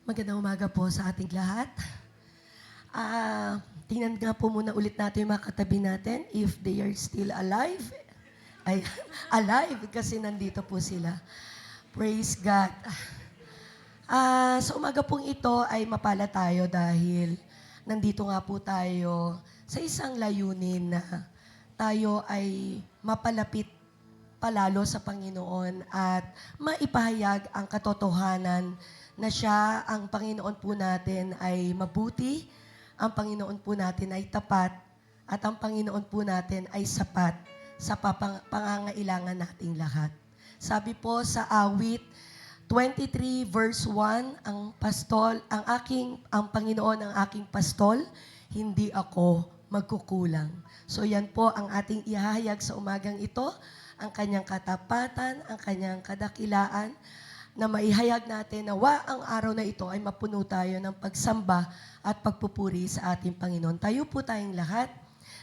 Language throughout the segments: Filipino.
Magandang umaga po sa ating lahat. Tingnan nga po muna ulit natin yung mga katabi natin, if they are still alive. Ay, alive kasi nandito po sila. Praise God. Sa umaga pong ito ay mapala tayo dahil nandito nga po tayo sa isang layunin na tayo ay mapalapit palalo sa Panginoon at maipahayag ang katotohanan na siya, ang Panginoon po natin ay mabuti, ang Panginoon po natin ay tapat, at ang Panginoon po natin ay sapat sa pangangailangan nating lahat. Sabi po sa awit 23 verse 1, ang Panginoon ang aking pastol, hindi ako magkukulang. So yan po ang ating ihahayag sa umagang ito, ang kanyang katapatan, ang kanyang kadakilaan, na maihayag natin na ang araw na ito ay mapuno tayo ng pagsamba at pagpupuri sa ating Panginoon. Tayo po tayong lahat.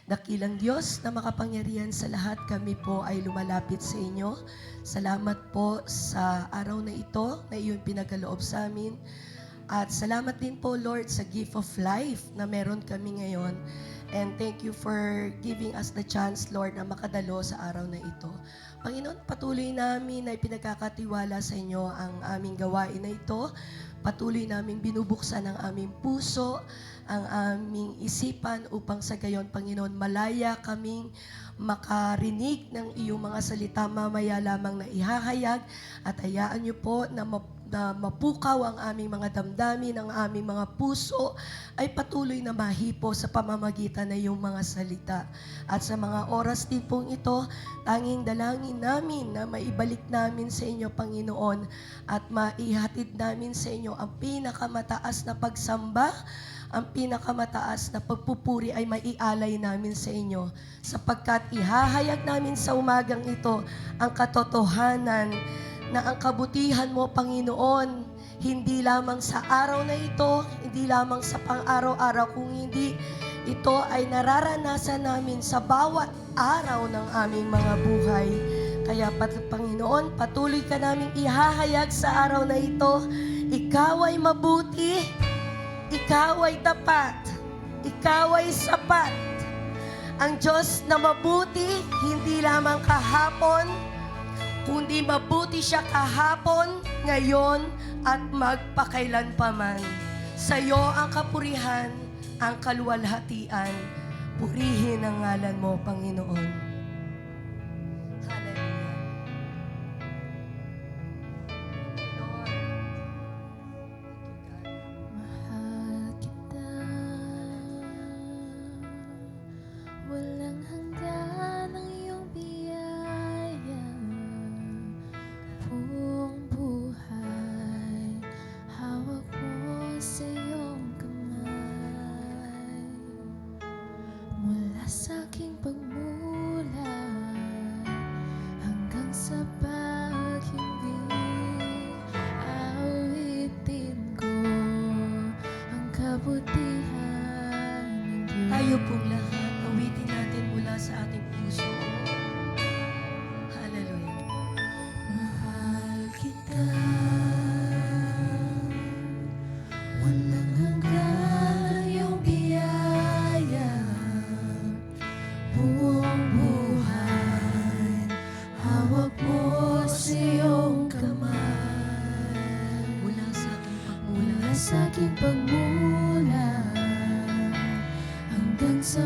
Dakilang Diyos na makapangyarihan sa lahat, kami po ay lumalapit sa inyo. Salamat po sa araw na ito na iyong pinagaloob sa amin. At salamat din po, Lord, sa gift of life na meron kami ngayon. And thank you for giving us the chance, Lord, na makadalo sa araw na ito. Panginoon, patuloy namin na ipinagkakatiwala sa inyo ang aming gawain na ito. Patuloy namin binubuksan ang aming puso, ang aming isipan upang sa gayon, Panginoon, malaya kaming makarinig ng iyong mga salita mamaya lamang na ihahayag at hayaan niyo po na mapukaw ang aming mga damdamin, ang aming mga puso ay patuloy na mahipo sa pamamagitan ng iyong mga salita. At sa mga oras din pong ito, tanging dalangin namin na maibalik namin sa inyo, Panginoon, at maihatid namin sa inyo ang pinakamataas na pagsamba, ang pinakamataas na pagpupuri ay maialay namin sa inyo, sapagkat ihahayag namin sa umagang ito ang katotohanan na ang kabutihan mo, Panginoon, hindi lamang sa araw na ito, hindi lamang sa pang-araw-araw, kung hindi ito ay nararanasan namin sa bawat araw ng aming mga buhay. Kaya, Panginoon, patuloy ka namin ihahayag sa araw na ito, ikaw ay mabuti, ikaw ay tapat, ikaw ay sapat. Ang Diyos na mabuti, hindi lamang kahapon, kundi mabuti siya kahapon, ngayon, at magpakailanpaman. Sa iyo ang kapurihan, ang kaluwalhatian. Purihin ang ngalan mo, Panginoon. Hallelujah. Lord. Mahal kita, walang hanggan ang iyong biyaya. Buong buhay, hawak mo sa iyong kamay. Mula sa aking pagmulat hanggang sa pag-ibig, awitin ko ang kabutihan ng Diyos. Tayo pong lahat, awitin natin mula sa ating puso. Hallelujah. Mahal kita, walang hanggan ang iyong biyaya. Buong buhay, hawak mo sa iyong kamay. Mula sa aking Mula pagmulat, sa aking pagmulat hanggang sa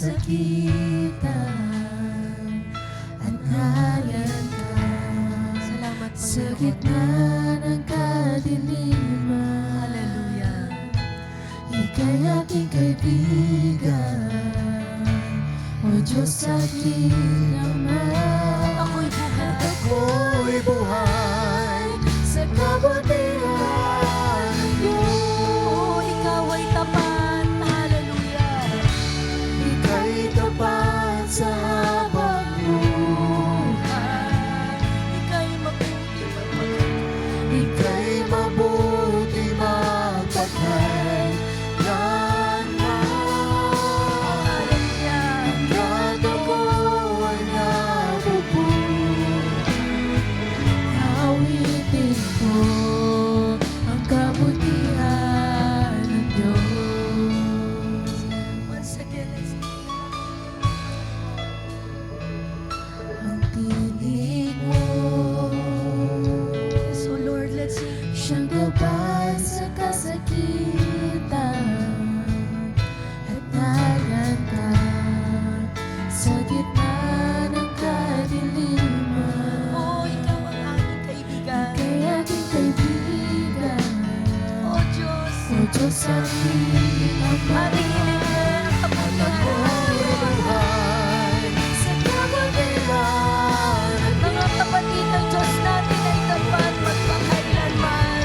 kasakitan at nayan ka. Salamat, Sa Panginoon. gitna ng kadiliman, Hallelujah. Ika'y aking kaibigan, O Diyos aking Ama. Ako'y buhay. Ako'y buhay sa kabutihan niyo. Oo, ikaw ay tapat. Hallelujah. Ika'y tapat sa habang buhay. Ika'y mabuti magpagod. Ika'y mabuti magpagkailanman. Hallelujah. Hanggat ako ay nabubuhay, awitin ko ang kabutihan ng Diyos. Once again, let's Ang tinig mo, So Lord, let's sing. siyang gabay sa kasakitan at naganda sa gitna ng kadiliman. Oh, ikaw ang aking kaibigan. Kaya aking kaibigan, Oh Diyos. O Diyos aking Ama. Ating hiling ang kabutihan. Sa kabutihan ng Mga kapatid ng Diyos natin ay tapat magpakailanman.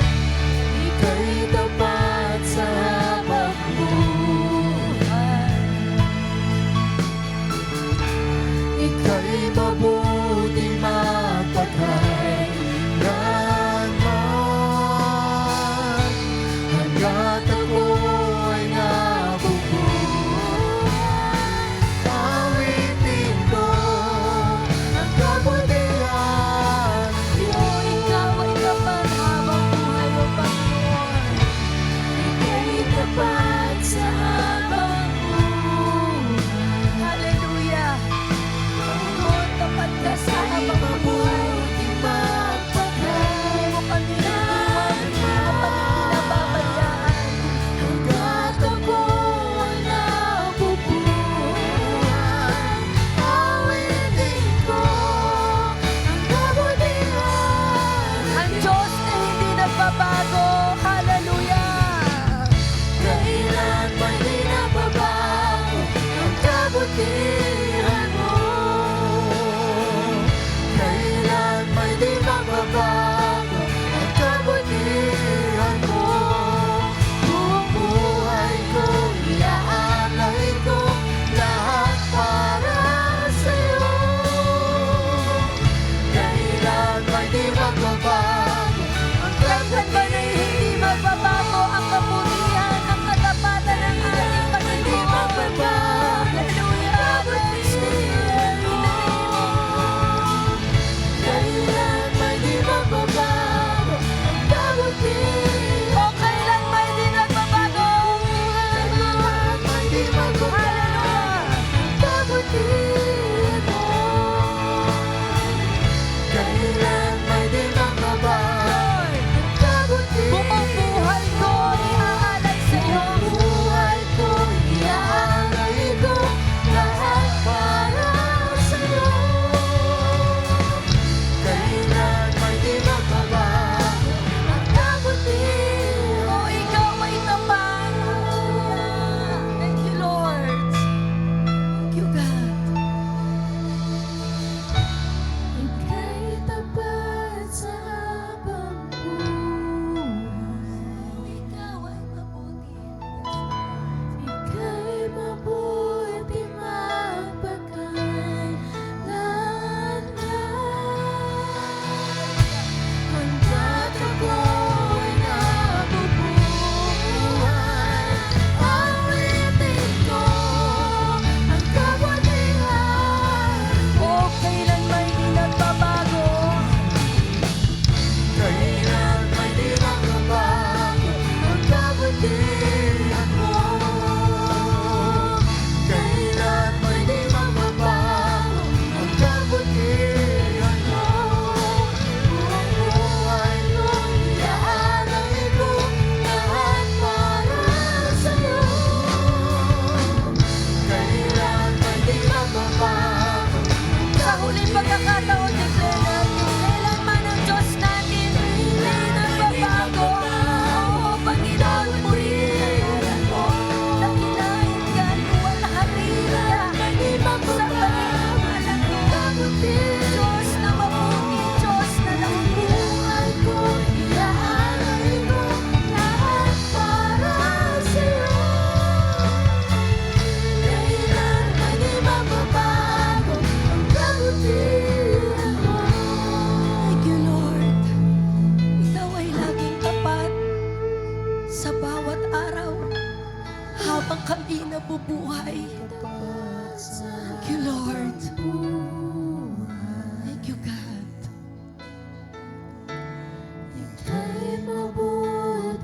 Ika'y tapat sa habang buhay. Ika'y mabuti magpagkailanman. Hanggat ako ay nabubuhay,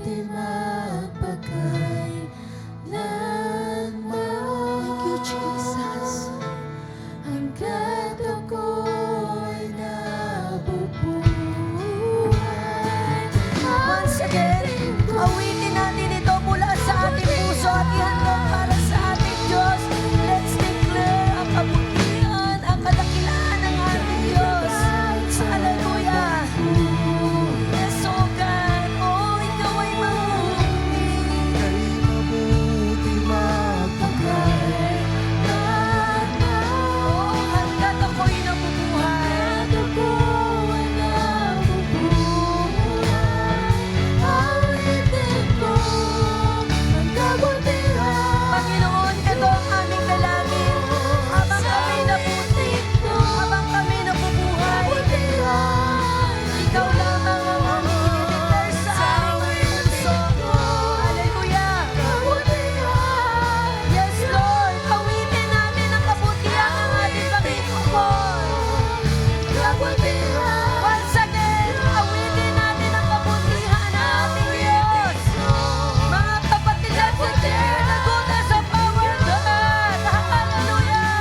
awitin magpakailanman. Thank you, Jesus. Hanggat ako'y nabubuhay. Once again, awitin natin ito mula sa ating puso at ihandog para sa ating Diyos. Let's declare ang kabutihan, ang kadakilaan ng ating Diyos. Hallelujah! Yes, oh God, oh, ikaw ay mabuti. Ika'y mabuti magpakailanman. Oh, hanggat ako'y nabubuhay. Hanggat ako'y nabubuhay. Awitin ko ang kabutihan. Panginoon, ito ang aming dalangin. Habang kami nabuti, habang kami nabubuhay, ikaw lamang ang aming i-declare sa aming puso. Hallelujah! Yes, Lord, awitin natin ang kabutihan ng ating Panginoon. Once again, awitin natin ang kabutihan ng ating Diyos. Mga kapatid at sister, naguta sa power of God. Hallelujah!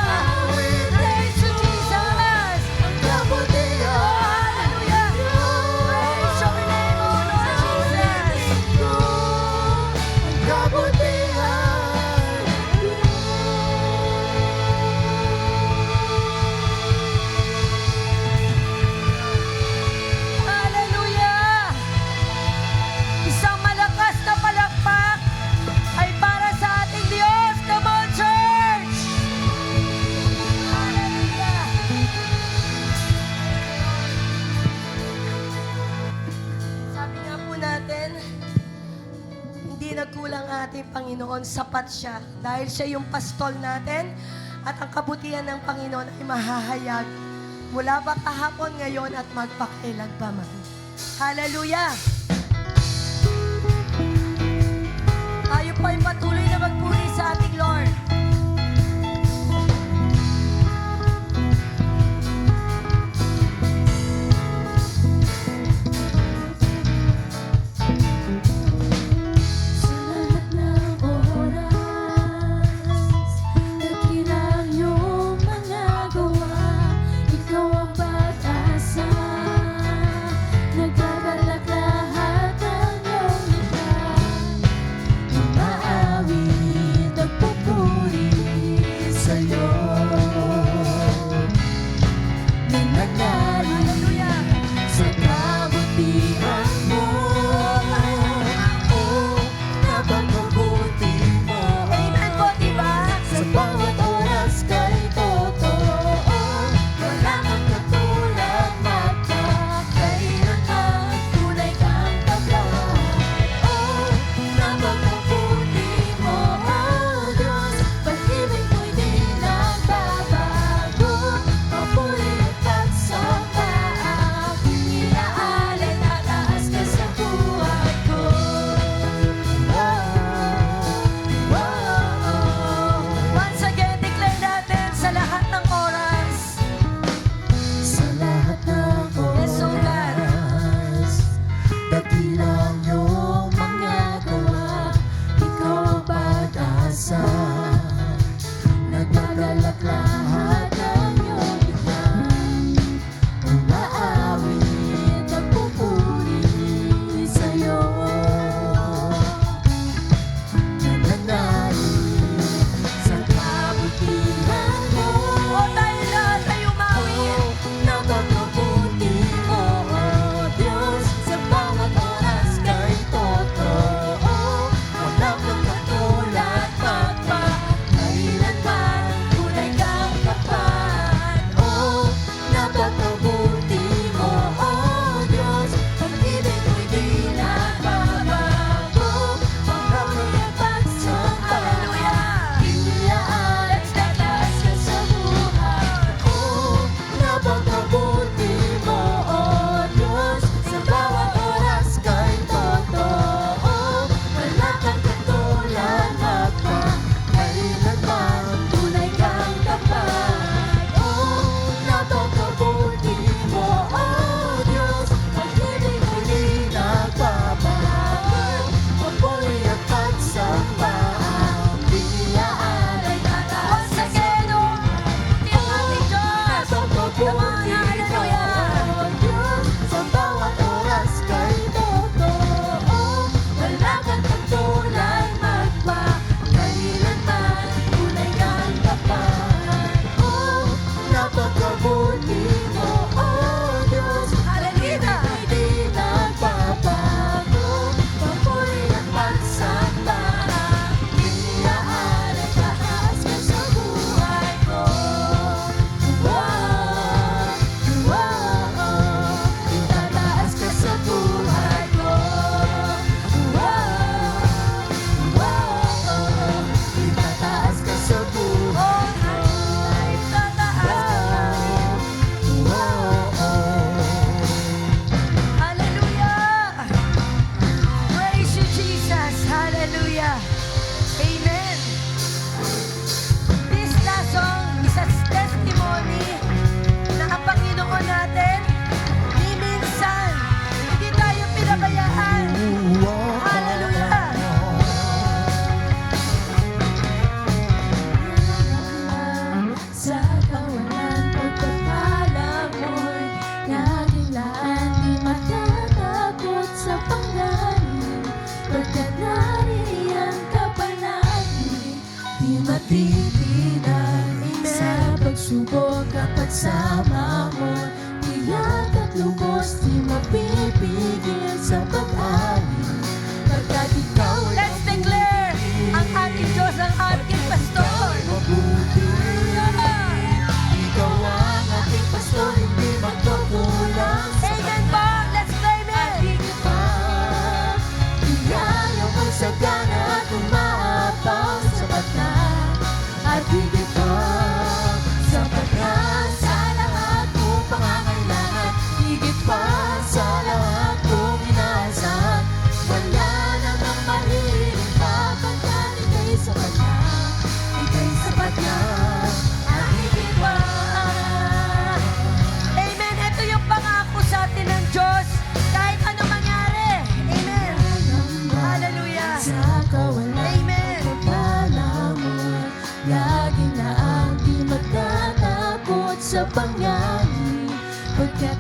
Praise you, Jesus! Hallelujah! Praise your name, O Lord Jesus! Hallelujah! Isang malakas na palakpak ay para sa ating Diyos. Come on, church! Hallelujah! Sabi nga po natin, hindi nagkulang ang ating Panginoon, sapat siya. Dahil siya yung pastol natin at ang kabutihan ng Panginoon ay mahahayag mula pa kahapon, ngayon at magpakailan pa man. Hallelujah! Tayo po ay patuloy na magpuri sa ating Lord. Sa lahat ng oras, dakilang iyong mga gawa, ikaw ang pag-asa, nagbabalak lahat ng iyong likha. Umaawit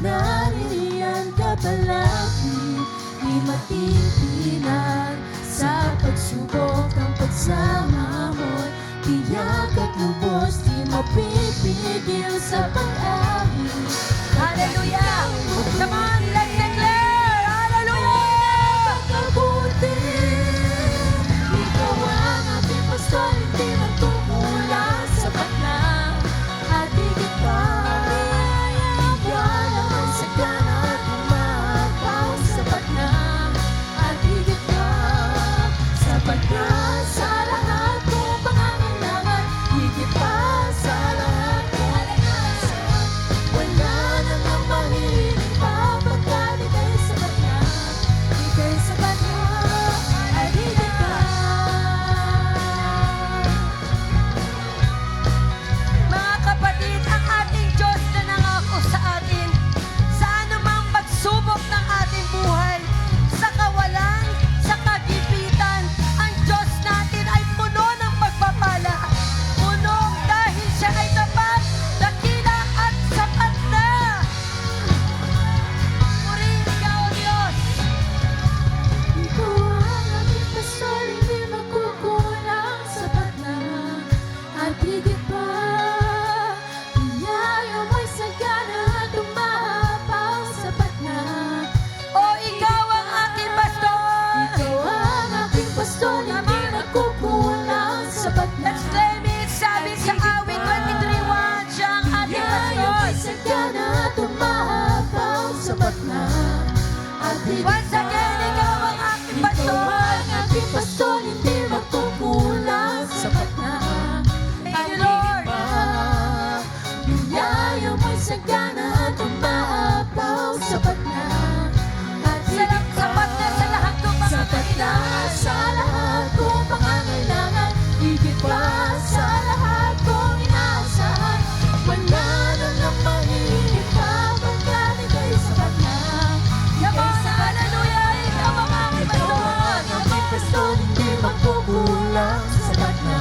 nariyan ka palagi, di matitinag sa pagsubok ang pagsama mo'y tiyak at lubos, di mapipigil sa pag-ibig. Hallelujah! Come on, let's declare! Hallelujah! Pagkabuti, ikaw ang ating pastor, hindi magkukulang, sapat na at higit pa. Bigyan naman sa gana at umapaw, sapat na at higit pa. Sapat na sa lahat kong pangangailangan, higit pa sa lahat kong inaasahan. Wala nang ang mahilig pa, pagkat ika'y sapat na, ika'y sapat na at higit pa. Mga kapatid, ang ating Diyos na nangako sa atin, sa anumang pagsubok ng ating buhay, sa kawalan, sa kagipitan, ang Diyos natin ay puno ng pagpapala. Puno dahil siya ay tapat, dakila at sapat na. Purihin ka, O Diyos. Ikaw ang aking pastor, hindi magkukulang, sapat na at higit pa. Biyaya mo'y sagana at umapaw, sapat na. O ikaw ang aking pastor. Ikaw ang aking pastor, hindi magkukulang, sapat na. Let's claim it. Sabi sa awit 23:1, siya ang ating Biyaya mo'y pastor. sagana at umapaw, sapat na at higit Once again, ikaw ang aking Ikaw pastor. ang aking pastor, hindi magkukulang, sapat na Thank you, Lord. Biyaya mo'y sagana at umaapaw, sapat na at higit pa. Sapat na sa lahat kong mga Sapat na sa lahat kong pangangailangan, higit pa sa lahat kong inaasahan. Wala nang ang mahilig pa, pagkat ika'y sapat na. Come on, hallelujah. Ikaw ang aking Ikaw pastor. ang aking pastor, hindi magkukulang, sapat na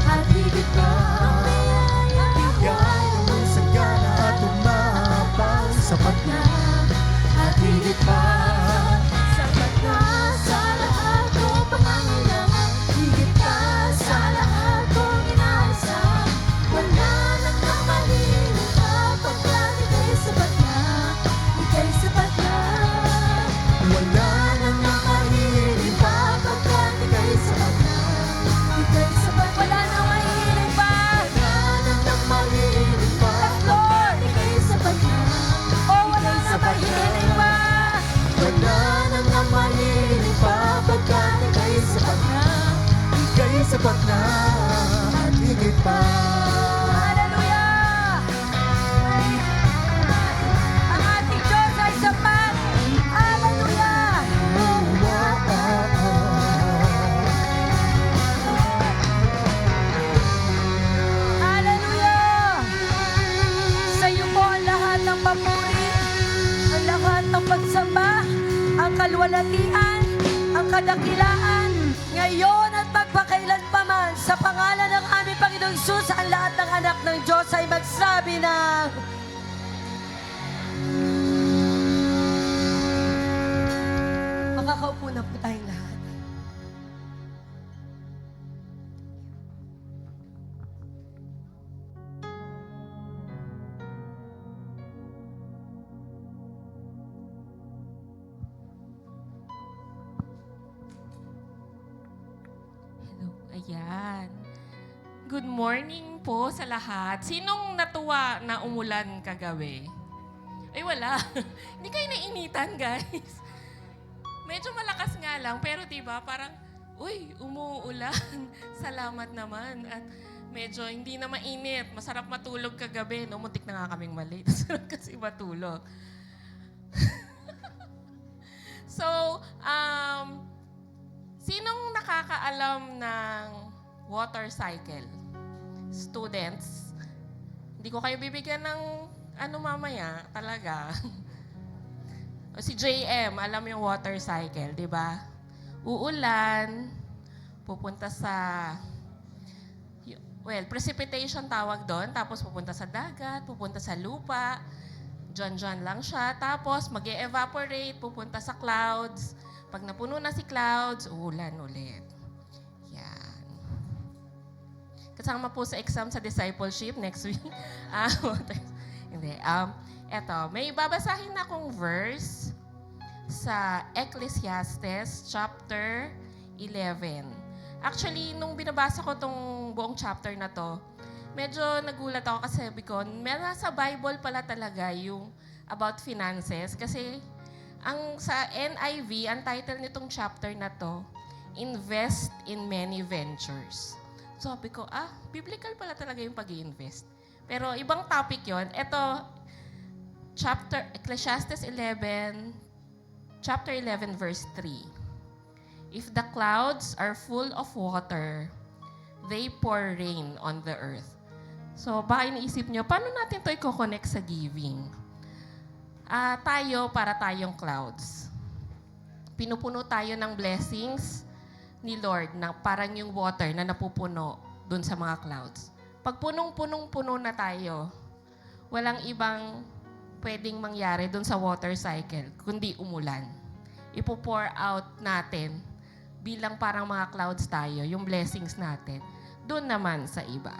at higit pa. Bigay naman sa gana at umapaw, sapat na at higit pa. Sapat na sa lahat kong pangangailangan, higit pa sa lahat kong inaasahan. Wala nang ang mahilig pa, pagkat ika'y sapat na, ika'y sapat na. Wala nang ang mahilig pa, pagkat ika'y sapat na, ika'y sapat na. Wala nang mahihiling pa. Wala nang ang mahilig pa, Lord. ika'y sapat na. O wala nang mahihiling pa. Wala nang ang mahilig pa, pagkat ika'y sapat na, Ika'y sapat na at higit pa. Hallelujah. Ang ating Diyos ay sapat. Hallelujah. Hallelujah. Sa iyo po ang lahat ng papuri, ang lahat ng pagsamba, ang kalwalatian, ang kadakilaan, ngayon at magpakailanpaman, sa pangalan ng aming Panginoong Hesus, ang lahat ng anak ng Diyos ay magsabi ng makakaupo na po tayong lahat. Hello, ayan. Good morning po sa lahat. Sinong natuwa na umulan kagabi? Ay, wala. Hindi kayo nainitan, guys. Medyo malakas nga lang, pero diba, parang, uy, umuulan. Salamat naman. At medyo hindi na mainit. Masarap matulog kagabi. No? Muntik na nga kaming mali. Masarap kasi matulog. So, sinong nakakaalam ng water cycle? Students? Hindi ko kayo bibigyan ng ano mamaya, talaga. O si JM, alam yung water cycle, di ba? Uulan, pupunta sa, well, precipitation tawag doon, tapos pupunta sa dagat, pupunta sa lupa, Diyan lang siya. Tapos mag evaporate pupunta sa clouds. Pag napuno na si clouds, uulan ulit. Yan. Kasama po sa exam sa discipleship next week. Hindi. Eto, may babasahin akong verse sa Ecclesiastes chapter 11. Actually, nung binabasa ko tong buong chapter na to, medyo nagulat ako kasi sabi ko, nasa Bible pala talaga yung about finances. Kasi ang sa NIV, ang title nitong chapter na to, Invest in Many Ventures. So sabi ko, biblical pala talaga yung pag-i-invest. Pero ibang topic yon. Ito, Ecclesiastes 11, chapter 11, verse 3. If the clouds are full of water, they pour rain on the earth. So, baka iniisip nyo, paano natin ito i-connect sa giving? Para tayong clouds. Pinupuno tayo ng blessings ni Lord, na parang yung water na napupuno dun sa mga clouds. Pag punong-punong-puno na tayo, walang ibang pwedeng mangyari dun sa water cycle, kundi umulan. Ipo-pour out natin bilang parang mga clouds tayo, yung blessings natin, dun naman sa iba.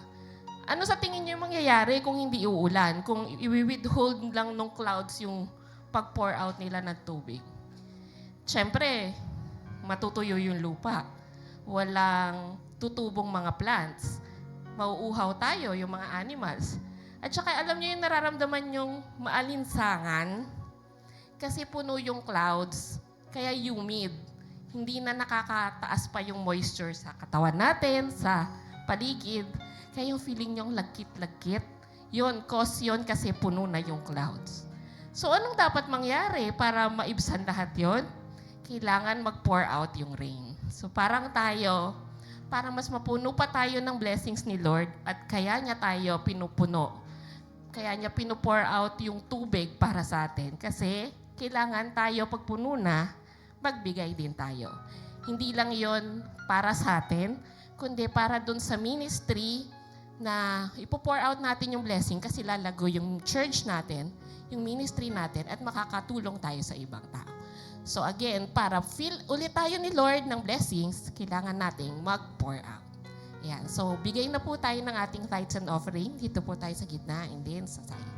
Ano sa tingin niyo yung mangyayari kung hindi uulan? Kung i-withhold lang ng clouds yung pag-pour out nila ng tubig? Siyempre, matutuyo yung lupa. Walang tutubong mga plants. Mauuhaw tayo, yung mga animals. At saka alam niyo yung nararamdaman yung maalinsangan? Kasi puno yung clouds, kaya humid. Hindi na nakakataas pa yung moisture sa katawan natin, sa paligid. Kaya yung feeling nyong lagkit-lagkit, yun, cause yun kasi puno na yung clouds. So anong dapat mangyari para maibsan lahat yun? Kailangan mag-pour out yung rain. So parang tayo, para mas mapuno pa tayo ng blessings ni Lord at kaya niya tayo pinupuno. Kaya niya pinupour out yung tubig para sa atin. Kasi kailangan tayo pagpuno na, magbigay din tayo. Hindi lang yon para sa atin, kundi para dun sa ministry na ipo-pour out natin yung blessing kasi lalago yung church natin, yung ministry natin, at makakatulong tayo sa ibang tao. So again, para feel ulit tayo ni Lord ng blessings, kailangan nating mag-pour out. Ayan. So bigay na po tayo ng ating tithes and offering. Dito po tayo sa gitna and then sa side.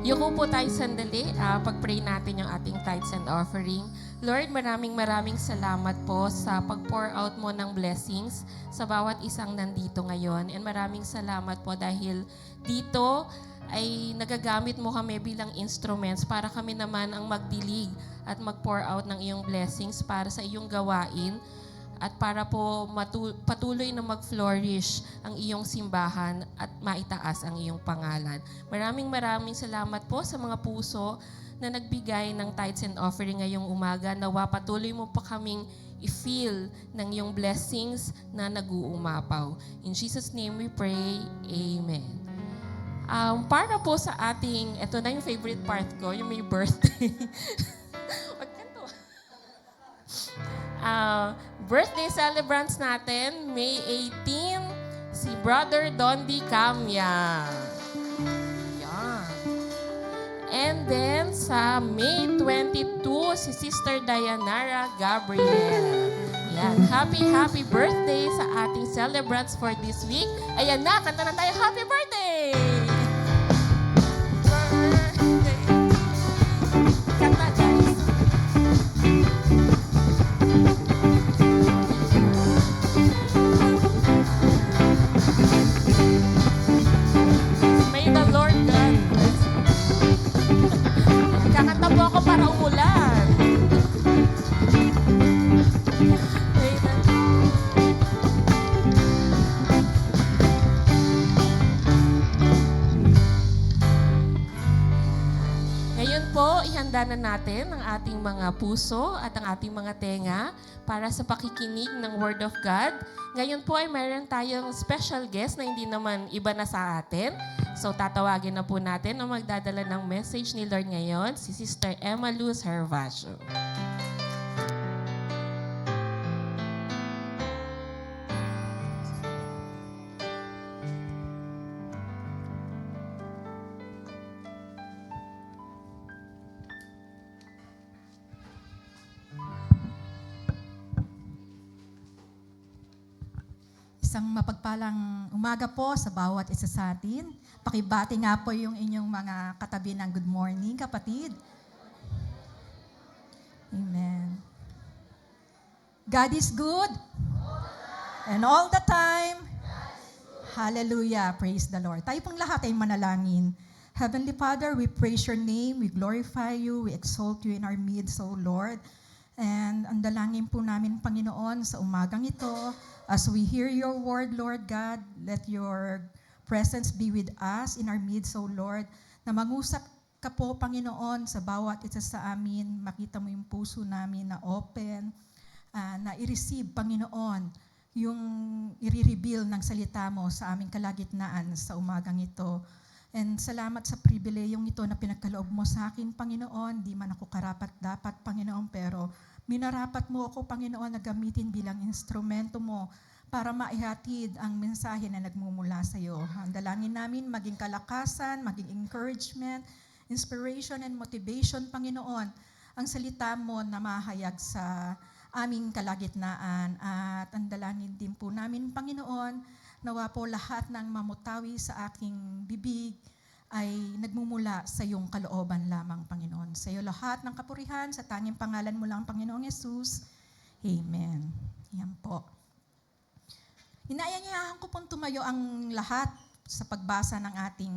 Yuko po tayo sandali, pag-pray natin yung ating tithes and offering. Lord, maraming salamat po sa pag-pour out mo ng blessings sa bawat isang nandito ngayon. And maraming salamat po dahil dito ay nagagamit mo kami bilang instruments para kami naman ang magdilig at mag-pour out ng iyong blessings para sa iyong gawain at para po patuloy na mag-flourish ang iyong simbahan at maitaas ang iyong pangalan. Maraming salamat po sa mga puso na nagbigay ng tithes and offering ngayong umaga. Nawa patuloy mo pa kaming i-feel ng iyong blessings na nag-uumapaw. In Jesus' name we pray, Amen. Para po sa ating, ito na yung favorite part ko, yung may birthday. Wag kanto. Birthday celebrants natin, May 18, si Brother Dondi Camya. And then sa May 22, si Sister Dayanara Gabriel. Yan. Happy birthday sa ating celebrants for this week. Ayan na, kanta na tayo. Happy birthday! Birthday! Kanta, guys. May the Lord God bless you. Kakanta po ako para umulan. May the- Ngayon po, ihanda na natin ang ating mga puso at ang ating mga tenga para sa pakikinig ng Word of God. Ngayon po ay meron tayong special guest na hindi naman iba na sa atin. So tatawagin na po natin ang magdadala ng message ni Lord ngayon, si Sister Emma Luz Hervasio. Isang mapagpalang umaga po sa bawat isa sa atin. Pakibati nga po yung inyong mga katabi ng good morning, kapatid. Amen. God is good. And all the time. Hallelujah. Praise the Lord. Tayo pong lahat ay manalangin. Heavenly Father, we praise your name, we glorify you, we exalt you in our midst, O Lord. And ang dalangin po namin, Panginoon, sa umagang ito, as we hear your word, Lord God, let your presence be with us in our midst, O Lord, na mangusap ka po, Panginoon, sa bawat isa sa amin, makita mo yung puso namin na open, na i-receive, Panginoon, yung i-reveal ng salita mo sa aming kalagitnaan sa umagang ito. And salamat sa pribileyong ito na pinagkaloob mo sa akin, Panginoon. Di man ako karapat-dapat, Panginoon, pero minarapat mo ako, Panginoon, na gamitin bilang instrumento mo para maihatid ang mensahe na nagmumula sa iyo. Ang dalangin namin, maging kalakasan, maging encouragement, inspiration and motivation, Panginoon, ang salita mo na mahayag sa aming kalagitnaan. At ang dalangin din po namin, Panginoon, nawa po lahat ng mamutawi sa aking bibig ay nagmumula sa iyong kalooban lamang, Panginoon. Sa iyo lahat ng kapurihan, sa tanging pangalan mo lang, Panginoong Yesus. Amen. Yan po. Inaanyayahan ko pong tumayo ang lahat sa pagbasa ng ating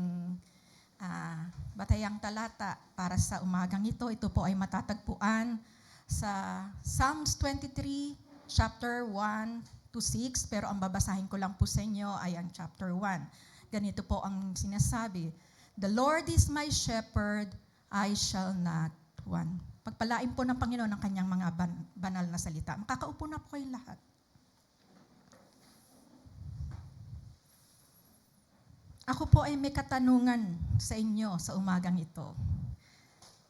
batayang talata para sa umagang ito. Ito po ay matatagpuan sa Psalms 23, chapter 1 to 6, pero ang babasahin ko lang po sa inyo ay ang chapter 1. Ganito po ang sinasabi, "The Lord is my shepherd, I shall not want." Pagpalain po ng Panginoon ang kanyang mga banal na salita. Makakaupo na po kayong lahat. Ako po ay may katanungan sa inyo sa umagang ito.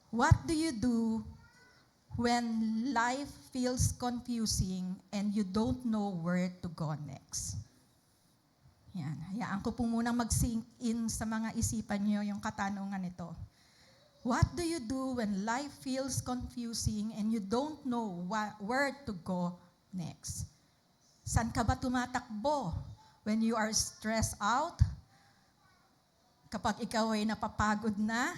What do you do when life feels confusing and you don't know where to go next? Yan. Hayaan ko po munang mag-sink in sa mga isipan niyo yung katanungan ito. What do you do when life feels confusing and you don't know where to go next? Saan ka ba tumatakbo when you are stressed out? Kapag ikaw ay napapagod na?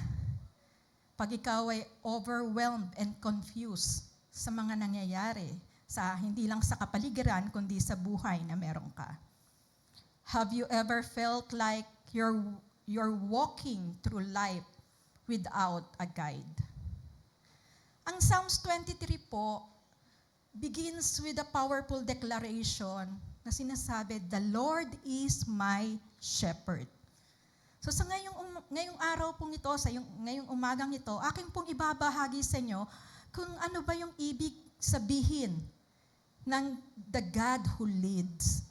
Pag ikaw ay overwhelmed and confused sa mga nangyayari, hindi lang sa kapaligiran, kundi sa buhay na meron ka. Have you ever felt like you're walking through life without a guide? Ang Psalms 23 po begins with a powerful declaration na sinasabi, "The Lord is my shepherd." So sa ngayong araw pong ito, ngayong umagang ito, aking pong ibabahagi sa inyo kung ano ba yung ibig sabihin ng the God who leads.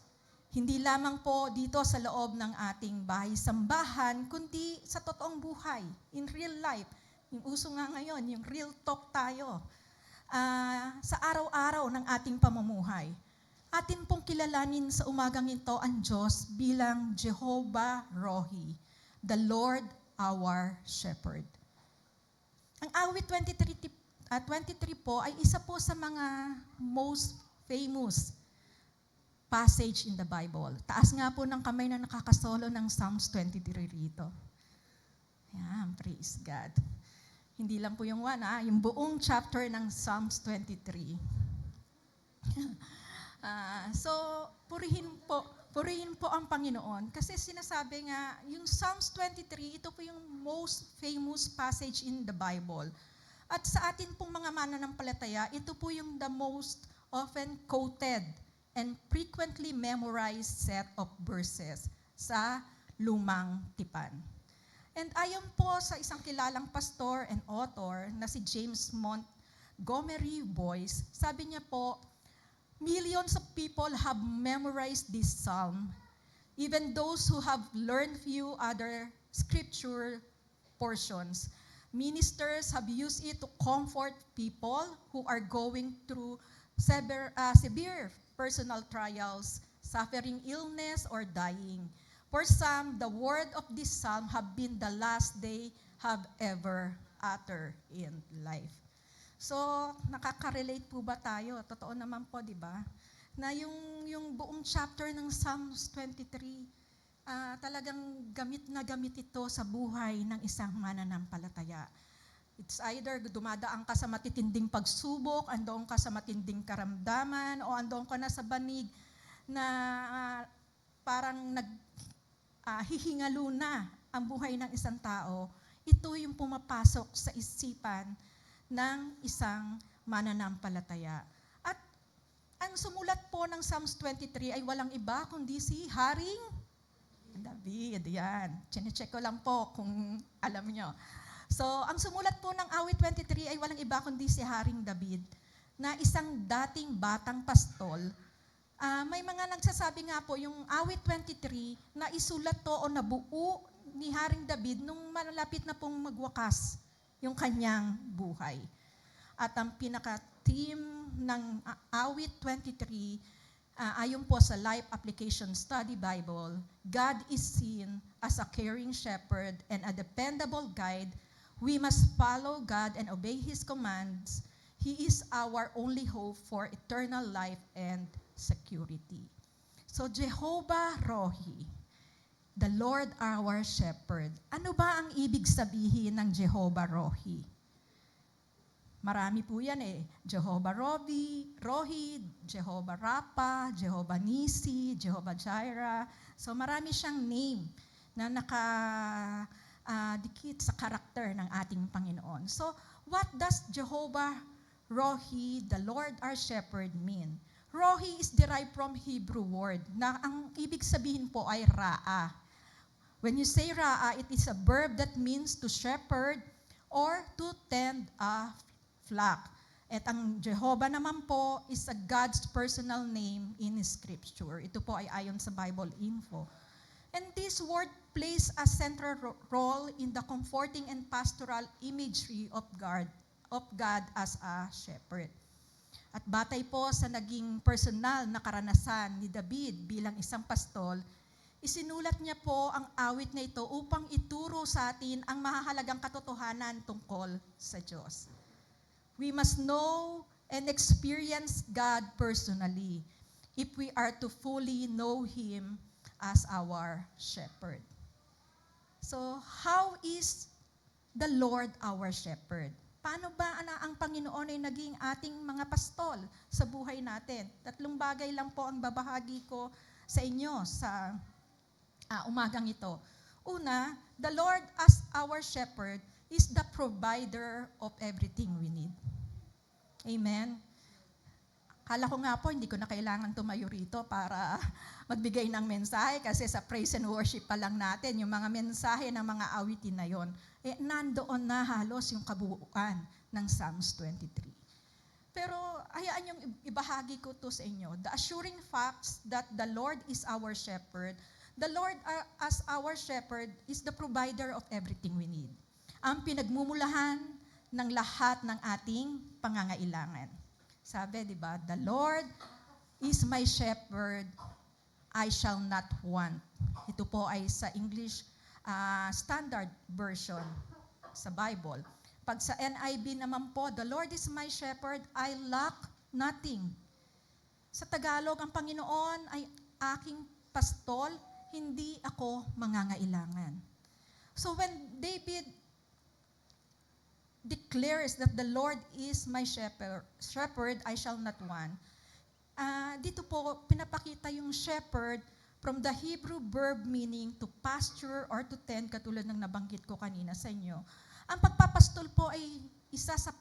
Hindi lamang po dito sa loob ng ating bahay-sambahan, kundi sa totoong buhay, in real life. Yung uso nga ngayon, yung real talk tayo. Sa araw-araw ng ating pamumuhay. Atin pong kilalanin sa umagang ito ang Diyos bilang Jehovah Rohi, the Lord our Shepherd. Ang awit 23 po ay isa po sa mga most famous passage in the Bible. Taas nga po ng kamay na nakakasolo ng Psalms 23 rito. Ayan, praise God. Hindi lang po yung yung buong chapter ng Psalms 23. So, purihin po ang Panginoon. Kasi sinasabi nga, yung Psalms 23, ito po yung most famous passage in the Bible. At sa atin pong mga mananampalataya, ito po yung the most often quoted and frequently memorized set of verses sa lumang tipan. And ayon po sa isang kilalang pastor and author na si James Montgomery Boyce, sabi niya po, millions of people have memorized this psalm, even those who have learned few other scripture portions. Ministers have used it to comfort people who are going through severe personal trials, suffering illness, or dying. For some, the word of this psalm have been the last they have ever uttered in life. So, nakaka-relate po ba tayo? Totoo naman po, di ba? Na yung buong chapter ng Psalms 23, talagang gamit na gamit ito sa buhay ng isang mananampalataya. It's either dumadaan ka sa matitinding pagsubok, andoon ka sa matinding karamdaman, o andoon ka na sa banig na parang hihingalo na ang buhay ng isang tao. Ito yung pumapasok sa isipan ng isang mananampalataya. At ang sumulat po ng Psalms 23 ay walang iba kundi si Haring David. Yan. Chine-check ko lang po kung alam nyo. So, ang sumulat po ng awit 23 ay walang iba kundi si Haring David na isang dating batang pastol. May mga nagsasabi nga po yung awit 23 na isulat to o nabuo ni Haring David nung malapit na pong magwakas yung kanyang buhay. At ang pinaka-theme ng awit 23, ayon po sa Life Application Study Bible, God is seen as a caring shepherd and a dependable guide. We must follow God and obey His commands. He is our only hope for eternal life and security. So, Jehovah Rohi, the Lord our shepherd. Ano ba ang ibig sabihin ng Jehovah Rohi? Marami po yan eh. Jehovah Rohi, Jehovah Rapha, Jehovah Nisi, Jehovah Jireh. So marami siyang name na nakadikit sa karakter ng ating Panginoon. So what does Jehovah Rohi, the Lord our shepherd, mean? Rohi is derived from Hebrew word na ang ibig sabihin po ay ra'a. When you say ra'a, it is a verb that means to shepherd or to tend a flock. At ang Jehovah naman po is a God's personal name in Scripture. Ito po ay ayon sa Bible Info. And this word plays a central role in the comforting and pastoral imagery of God as a shepherd. At batay po sa naging personal na karanasan ni David bilang isang pastol, isinulat niya po ang awit na ito upang ituro sa atin ang mahahalagang katotohanan tungkol sa Diyos. We must know and experience God personally if we are to fully know Him as our shepherd. So, how is the Lord our shepherd? Paano ba ang Panginoon ay naging ating mga pastol sa buhay natin? 3 bagay lang po ang babahagi ko sa inyo sa umagang ito. Una, the Lord as our shepherd is the provider of everything we need. Amen? Kala ko nga po, hindi ko na kailangan tumayo rito para magbigay ng mensahe kasi sa praise and worship pa lang natin, yung mga mensahe ng mga awitin na yon, nandoon na halos yung kabuuan ng Psalms 23. Pero hayaan yung ibahagi ko to sa inyo. The assuring facts that the Lord is our shepherd, the Lord as our shepherd is the provider of everything we need. Ang pinagmumulahan ng lahat ng ating pangangailangan. Sabi, di ba? The Lord is my shepherd, I shall not want. Ito po ay sa English Standard Version sa Bible. Pag sa NIV naman po, the Lord is my shepherd, I lack nothing. Sa Tagalog, ang Panginoon ay aking pastol, hindi ako mangangailangan. So when David declares that the Lord is my shepherd, I shall not want. Dito po, pinapakita yung shepherd from the Hebrew verb meaning to pasture or to tend, katulad ng nabanggit ko kanina sa inyo. Ang pagpapastol po ay isa sa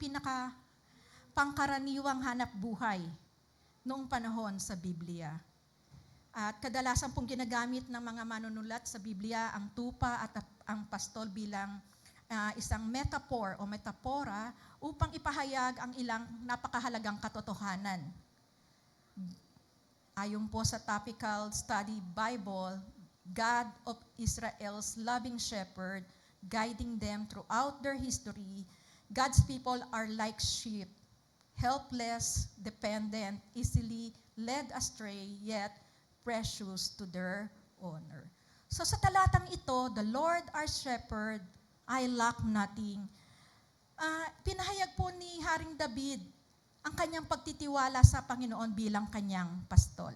pangkaraniwang hanap buhay noong panahon sa Biblia. At kadalasan pong ginagamit ng mga manunulat sa Biblia ang tupa at ang pastol bilang isang metaphor o metapora upang ipahayag ang ilang napakahalagang katotohanan. Ayon po sa Topical Study Bible, God of Israel's loving shepherd, guiding them throughout their history, God's people are like sheep, helpless, dependent, easily led astray, yet precious to their honor. So sa talatang ito, the Lord our shepherd, I lack nothing. Pinahayag po ni Haring David ang kanyang pagtitiwala sa Panginoon bilang kanyang pastol.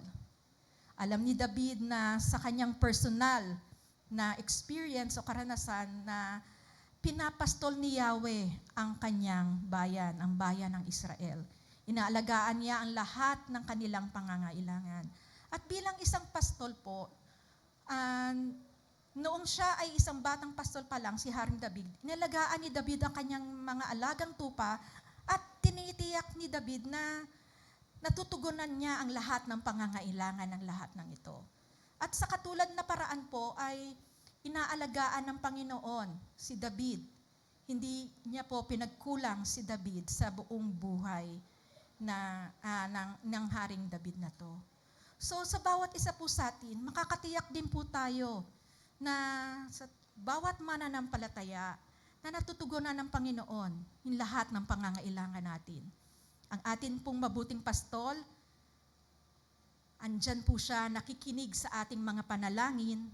Alam ni David na sa kanyang personal na experience o karanasan na pinapastol ni Yahweh ang kanyang bayan, ang bayan ng Israel. Inaalagaan niya ang lahat ng kanilang pangangailangan. At bilang isang pastol po, noong siya ay isang batang pastol pa lang, si Haring David, inalagaan ni David ang kanyang mga alagang tupa at tinitiyak ni David na natutugunan niya ang lahat ng pangangailangan ng lahat ng ito. At sa katulad na paraan po ay inaalagaan ng Panginoon si David. Hindi niya po pinagkulang si David sa buong buhay ng Haring David na to. So sa bawat isa po sa atin, makakatiyak din po tayo na sa bawat mananampalataya na natutugunan ng Panginoon yung lahat ng pangangailangan natin. Ang atin pong mabuting pastol, andyan po siya, nakikinig sa ating mga panalangin,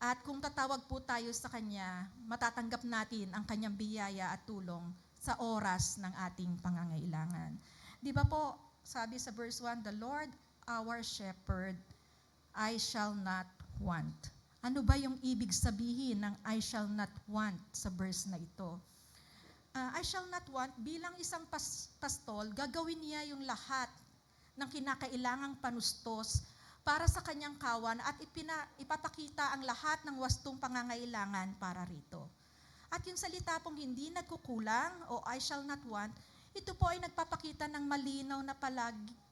at kung tatawag po tayo sa Kanya, matatanggap natin ang Kanyang biyaya at tulong sa oras ng ating pangangailangan. Di ba po, sabi sa verse 1, the Lord our shepherd, I shall not want. Ano ba yung ibig sabihin ng I shall not want sa verse na ito? I shall not want, bilang isang pastol, gagawin niya yung lahat ng kinakailangang panustos para sa kanyang kawan at ipapakita ang lahat ng wastong pangangailangan para rito. At yung salita pong hindi nagkukulang o I shall not want, ito po ay nagpapakita ng malinaw na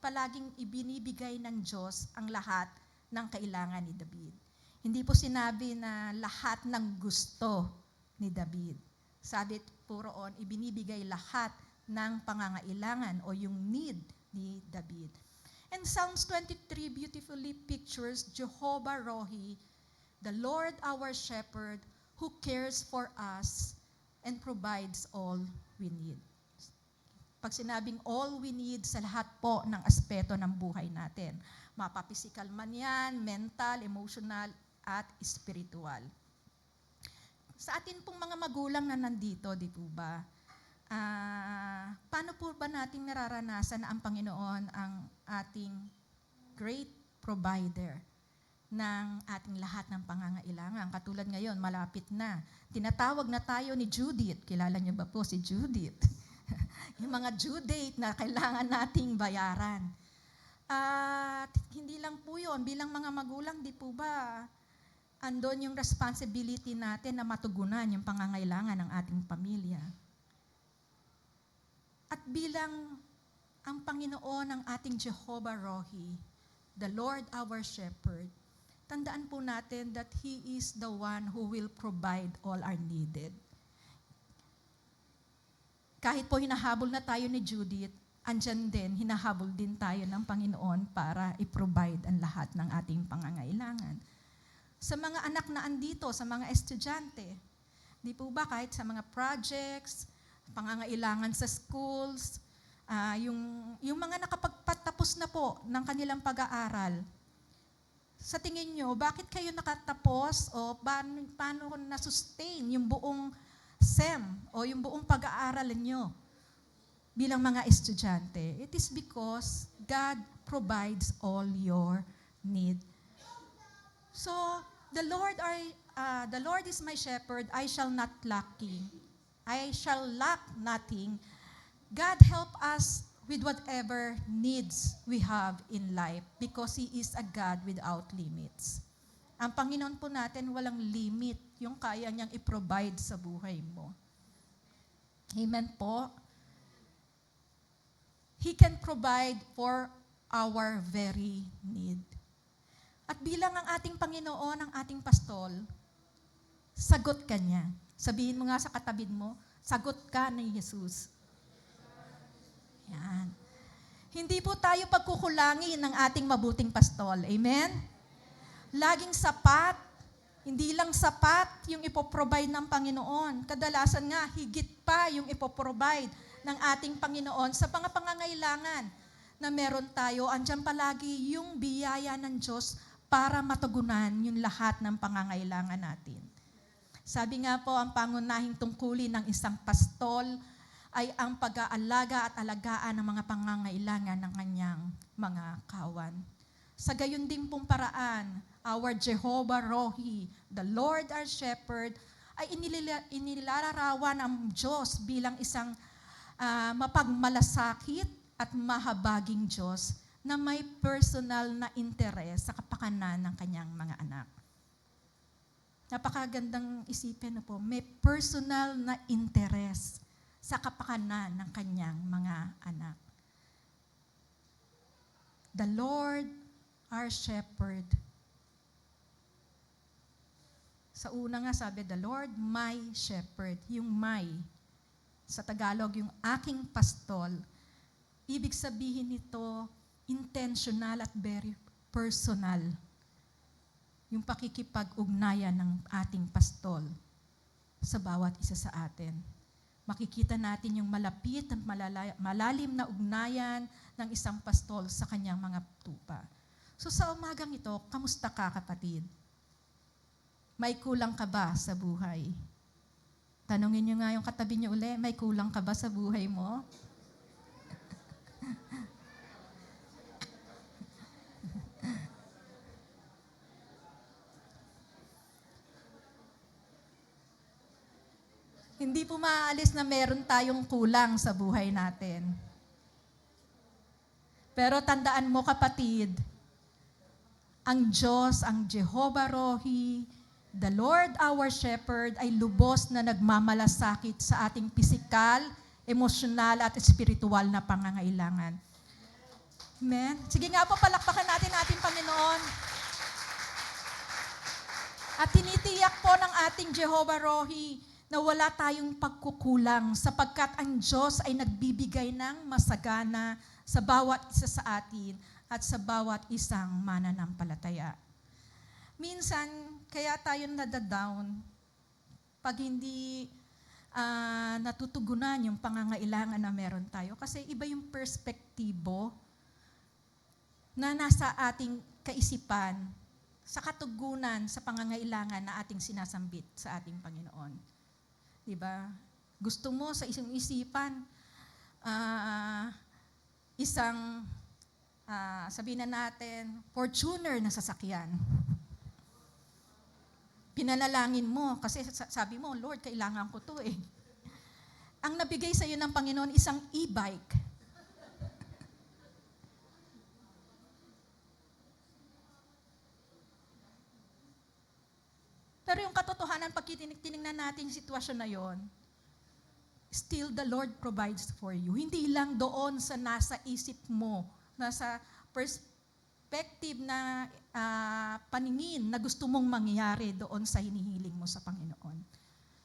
palaging ibinibigay ng Diyos ang lahat ng kailangan ni David. Hindi po sinabi na lahat ng gusto ni David. Sabi po roon, ibinibigay lahat ng pangangailangan o yung need ni David. And Psalms 23 beautifully pictures Jehovah Rohi, the Lord our shepherd, who cares for us and provides all we need. Pag sinabing all we need sa lahat po ng aspeto ng buhay natin, mapapisikal man yan, mental, emotional, at spiritual. Sa atin pong mga magulang na nandito, di po ba? Paano po ba nating nararanasan na ang Panginoon ang ating great provider ng ating lahat ng pangangailangan? Katulad ngayon, malapit na. Tinatawag na tayo ni Judith. Kilala niyo ba po si Judith? Yung mga due date na kailangan nating bayaran. At hindi lang po yun, bilang mga magulang, di po ba, andon yung responsibility natin na matugunan yung pangangailangan ng ating pamilya. At bilang ang Panginoon ng ating Jehovah Rohi, the Lord our shepherd, tandaan po natin that He is the one who will provide all our needed. Kahit po hinahabol na tayo ni Judith, andyan din, hinahabol din tayo ng Panginoon para i-provide ang lahat ng ating pangangailangan. Sa mga anak na andito, sa mga estudyante, di po ba kahit sa mga projects, pangangailangan sa schools, yung mga nakapagpatapos na po ng kanilang pag-aaral, sa tingin nyo, bakit kayo nakatapos o paano na-sustain yung buong SEM o yung buong pag-aaral nyo bilang mga estudyante, it is because God provides all your need. So, the Lord is my shepherd, I shall not lacking. I shall lack nothing. God help us with whatever needs we have in life because He is a God without limits. Ang Panginoon po natin walang limit yung kaya niyang i-provide sa buhay mo. Amen po. He can provide for our very need. At bilang ang ating Panginoon, ang ating pastol, sagot ka niya. Sabihin mo nga sa katabid mo, sagot ka ni Jesus. Yan. Hindi po tayo pagkukulangin ng ating mabuting pastol. Amen? Laging sapat. Hindi lang sapat yung ipoprovide ng Panginoon. Kadalasan nga, higit pa yung ipoprovide ng ating Panginoon sa mga pangangailangan na meron tayo. Andyan palagi yung biyaya ng Diyos para matugunan yung lahat ng pangangailangan natin. Sabi nga po, ang pangunahing tungkulin ng isang pastol ay ang pag-aalaga at alagaan ng mga pangangailangan ng kanyang mga kawan. Sa gayon din pong paraan, our Jehovah Rohi, the Lord our Shepherd, ay inilalarawan ng Diyos bilang isang mapagmalasakit at mahabaging Diyos na may personal na interes sa kapakanan ng kanyang mga anak. Napakagandang isipin na po, may personal na interes sa kapakanan ng kanyang mga anak. The Lord our Shepherd. Sa una nga sabi, the Lord my Shepherd. Yung my, sa Tagalog, yung aking pastol. Ibig sabihin nito, intentional at very personal. Yung pakikipag-ugnayan ng ating pastol sa bawat isa sa atin. Makikita natin yung malapit at malalim na ugnayan ng isang pastol sa kanyang mga tupa. So sa umagang ito, kamusta ka kapatid? May kulang ka ba sa buhay? Tanungin niyo nga yung katabi niyo uli, may kulang ka ba sa buhay mo? Hindi po maaalis na meron tayong kulang sa buhay natin. Pero tandaan mo kapatid, ang Diyos, ang Jehovah Rohi, the Lord our Shepherd ay lubos na nagmamalasakit sa ating pisikal, emosyonal at espiritual na pangangailangan. Amen? Sige nga po, palakpakan natin ating Panginoon. At tinitiyak po ng ating Jehovah Rohi na wala tayong pagkukulang sapagkat ang Diyos ay nagbibigay ng masagana sa bawat isa sa atin at sa bawat isang mananampalataya. Minsan, kaya tayo nadadown pag hindi natutugunan yung pangangailangan na meron tayo. Kasi iba yung perspektibo na nasa ating kaisipan sa katugunan sa pangangailangan na ating sinasambit sa ating Panginoon. Diba? Gusto mo sa isang isipan, sabihin na natin, Fortuner na sasakyan. Pinanalangin mo, kasi sabi mo, Lord, kailangan ko to eh. Ang nabigay sa iyo ng Panginoon, isang e-bike. Pero yung katotohanan, pag tinignan natin yung sitwasyon na yon, still the Lord provides for you. Hindi lang doon sa nasa isip mo, nasa perspective na paningin na gusto mong mangyari doon sa hinihiling mo sa Panginoon.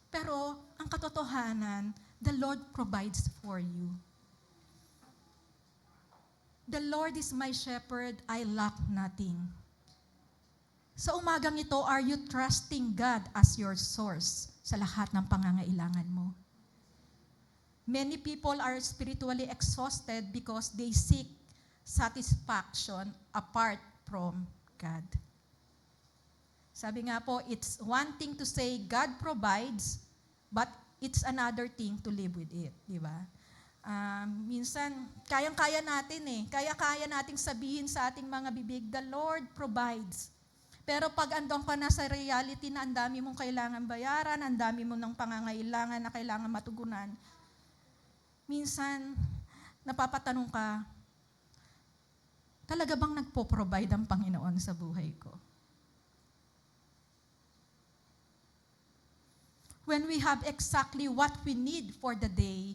Pero ang katotohanan, the Lord provides for you. The Lord is my shepherd, I lack nothing. Sa umagang ito, are you trusting God as your source sa lahat ng pangangailangan mo? Many people are spiritually exhausted because they seek satisfaction apart from God. Sabi nga po, it's one thing to say God provides, but it's another thing to live with it, di ba? Minsan, kayang-kaya natin Kaya-kaya nating sabihin sa ating mga bibig, the Lord provides. Pero pag andong ka na sa reality na ang dami mong kailangan bayaran, ang dami mo ng pangangailangan na kailangan matugunan, minsan, napapatanong ka, talaga bang nagpo-provide ang Panginoon sa buhay ko? When we have exactly what we need for the day,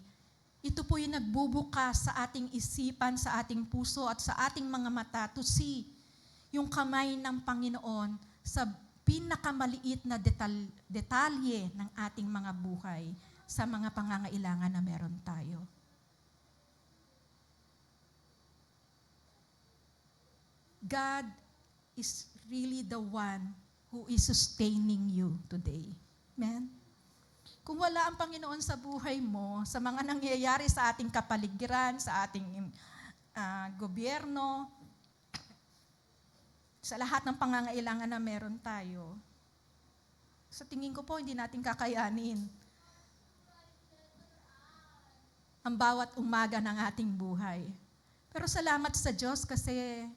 ito po yung nagbubukas sa ating isipan, sa ating puso, at sa ating mga mata to see yung kamay ng Panginoon sa pinakamaliit na detalye ng ating mga buhay sa mga pangangailangan na meron tayo. God is really the one who is sustaining you today. Amen? Kung wala ang Panginoon sa buhay mo, sa mga nangyayari sa ating kapaligiran, sa ating gobyerno, sa lahat ng pangangailangan na meron tayo, sa tingin ko po, hindi natin kakayanin ang bawat umaga ng ating buhay. Pero salamat sa Diyos kasi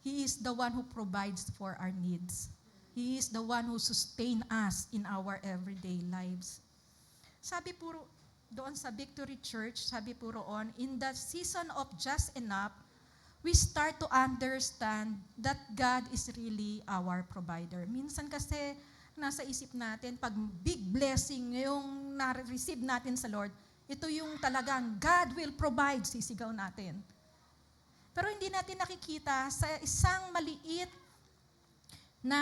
He is the one who provides for our needs. He is the one who sustain us in our everyday lives. Sabi po doon sa Victory Church, sabi po roon, in the season of just enough, we start to understand that God is really our provider. Minsan kasi nasa isip natin, pag big blessing yung na-receive natin sa Lord, ito yung talagang God will provide, sisigaw natin. Pero hindi natin nakikita sa isang maliit na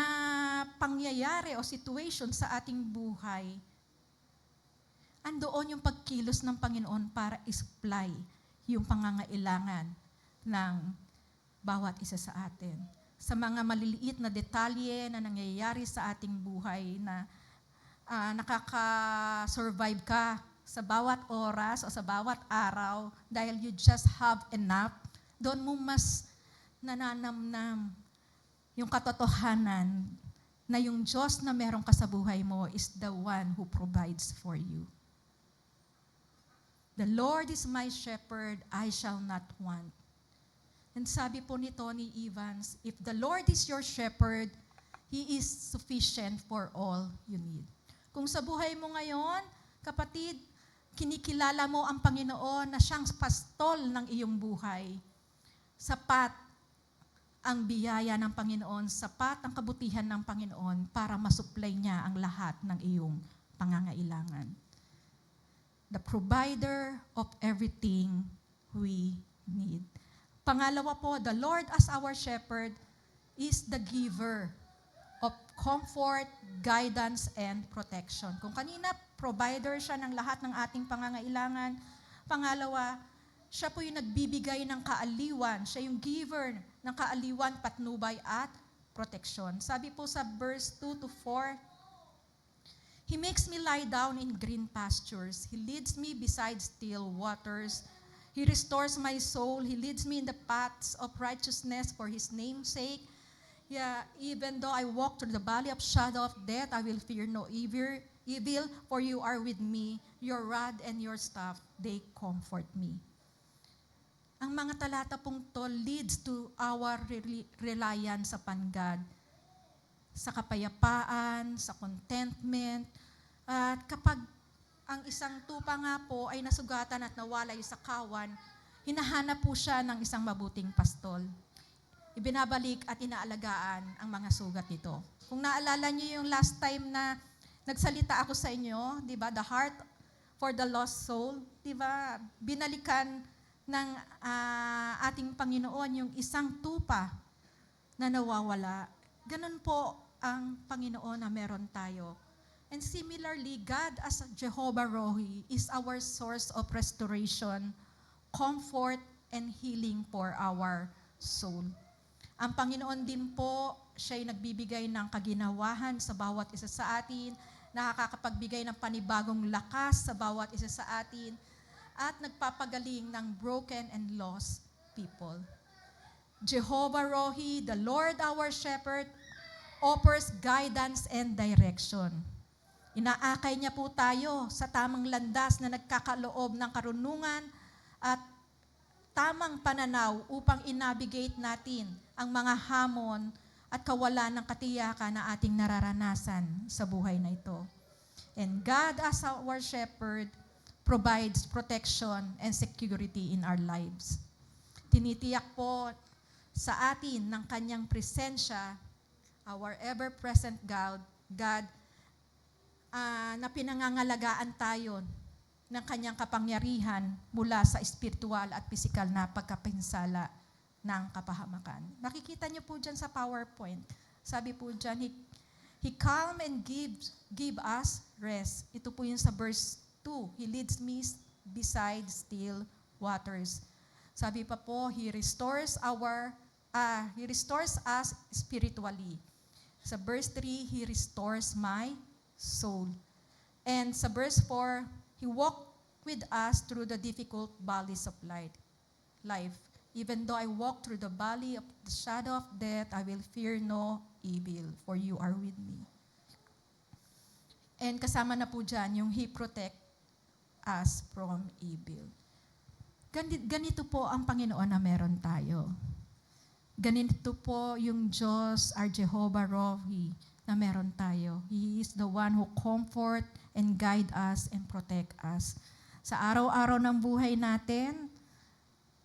pangyayari o situation sa ating buhay, andoon yung pagkilos ng Panginoon para i-supply yung pangangailangan ng bawat isa sa atin. Sa mga maliliit na detalye na nangyayari sa ating buhay na nakaka-survive ka sa bawat oras o sa bawat araw dahil you just have enough, doon mo mas nananamnam yung katotohanan na yung Diyos na meron ka sa buhay mo is the one who provides for you. The Lord is my shepherd, I shall not want. And sabi po ni Tony Evans, if the Lord is your shepherd, He is sufficient for all you need. Kung sa buhay mo ngayon, kapatid, kinikilala mo ang Panginoon na siyang pastol ng iyong buhay, sapat ang biyaya ng Panginoon, sapat ang kabutihan ng Panginoon para masupply niya ang lahat ng iyong pangangailangan. The provider of everything we need. Pangalawa po, the Lord as our shepherd is the giver of comfort, guidance, and protection. Kung kanina, provider siya ng lahat ng ating pangangailangan. Pangalawa, siya po yung nagbibigay ng kaaliwan. Siya yung giver ng kaaliwan, patnubay, at protection. Sabi po sa verse 2 to 4, He makes me lie down in green pastures. He leads me beside still waters. He restores my soul. He leads me in the paths of righteousness for His name's sake. Yeah, even though I walk through the valley of shadow of death, I will fear no evil, for you are with me. Your rod and your staff, they comfort me. Ang mga talata pong to leads to our reliance upon God. Sa kapayapaan, sa contentment, at kapag ang isang tupa nga po ay nasugatan at nawalay sa kawan, hinahanap po siya ng isang mabuting pastol. Ibinabalik at inaalagaan ang mga sugat nito. Kung naalala niyo yung last time na nagsalita ako sa inyo, di ba, the heart for the lost soul, di ba, binalikan ng ating Panginoon yung isang tupa na nawawala. Ganun po ang Panginoon na meron tayo. And similarly, God as Jehovah Rohi is our source of restoration, comfort, and healing for our soul. Ang Panginoon din po, siya'y nagbibigay ng kaginawahan sa bawat isa sa atin, nakakapagbigay ng panibagong lakas sa bawat isa sa atin, at nagpapagaling ng broken and lost people. Jehovah Rohi, the Lord our shepherd, offers guidance and direction. Inaakay niya po tayo sa tamang landas na nagkakaloob ng karunungan at tamang pananaw upang inavigate natin ang mga hamon at kawalan ng katiyakan na ating nararanasan sa buhay na ito. And God as our shepherd provides protection and security in our lives. Tinitiyak po sa atin ng kanyang presensya, our ever-present God na pinangangalagaan tayo ng kanyang kapangyarihan mula sa spiritual at physical na pagkapinsala ng kapahamakan. Makikita niyo po dyan sa PowerPoint. Sabi po dyan, He calm and give us rest. Ito po yung sa verse 2. He leads me beside still waters. Sabi pa po, He restores us spiritually. Sa verse 3, He restores my soul. And sa verse 4, He walked with us through the difficult valleys of life. Even though I walk through the valley of the shadow of death, I will fear no evil, for you are with me. And kasama na po dyan yung He protect us from evil. Ganito po ang Panginoon na meron tayo. Ganito po yung Diyos, our Jehovah Rohi, na meron tayo. He is the one who comfort and guide us and protect us. Sa araw-araw ng buhay natin,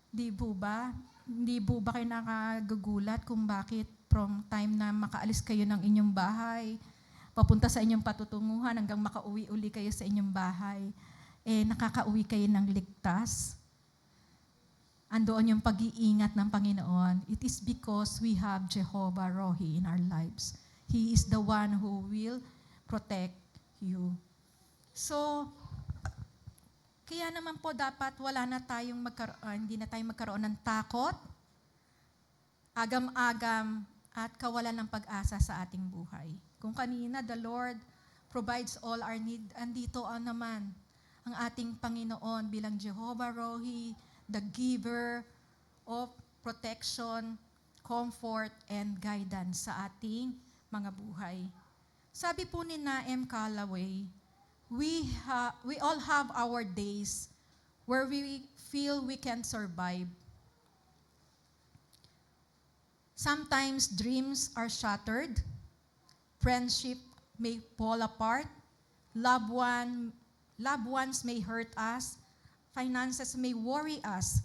di po ba? Hindi po ba kayo nakagugulat kung bakit from time na makaalis kayo ng inyong bahay, papunta sa inyong patutunguhan hanggang makauwi uli kayo sa inyong bahay, nakakauwi kayo ng ligtas? Andoon yung pag-iingat ng Panginoon. It is because we have Jehovah Rohi in our lives. He is the one who will protect you. So, kaya naman po dapat hindi na tayong magkaroon ng takot, agam-agam, at kawalan ng pag-asa sa ating buhay. Kung kanina, the Lord provides all our need, andito naman ang ating Panginoon bilang Jehovah Rohi, the giver of protection, comfort, and guidance sa ating mga buhay. Sabi po ni Naem Callaway, we all have our days where we feel we can survive. Sometimes dreams are shattered, friendship may fall apart, loved ones may hurt us, finances may worry us,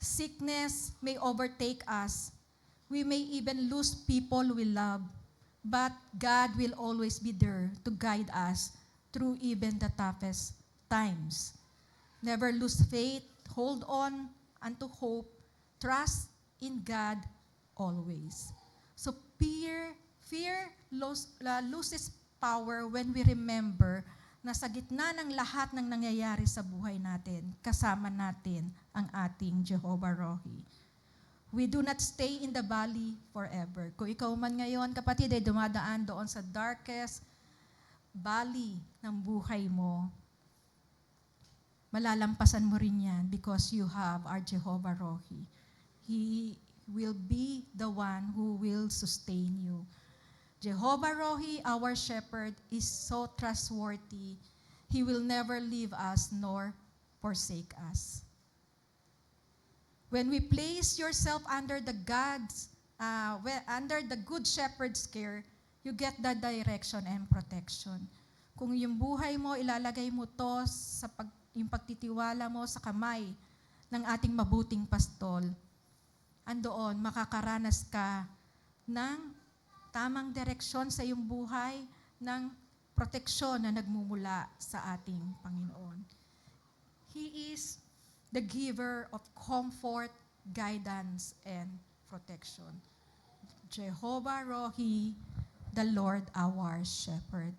sickness may overtake us, we may even lose people we love, but God will always be there to guide us through even the toughest times. Never lose faith, hold on unto hope, trust in God always. So fear loses power when we remember na sa gitna ng lahat ng nangyayari sa buhay natin, kasama natin ang ating Jehovah Rohi. We do not stay in the valley forever. Kung ikaw man ngayon, kapatid, ay dumadaan doon sa darkest valley ng buhay mo, malalampasan mo rin yan because you have our Jehovah Rohi. He will be the one who will sustain you. Jehovah Rohi, our shepherd, is so trustworthy. He will never leave us nor forsake us. When we place yourself under the good shepherd's care, you get the direction and protection. Kung yung buhay mo, ilalagay mo to yung pagtitiwala mo sa kamay ng ating mabuting pastol, andoon makakaranas ka ng tamang direksyon sa iyong buhay, ng proteksyon na nagmumula sa ating Panginoon. He is the giver of comfort, guidance, and protection. Jehovah Rohi, the Lord our shepherd.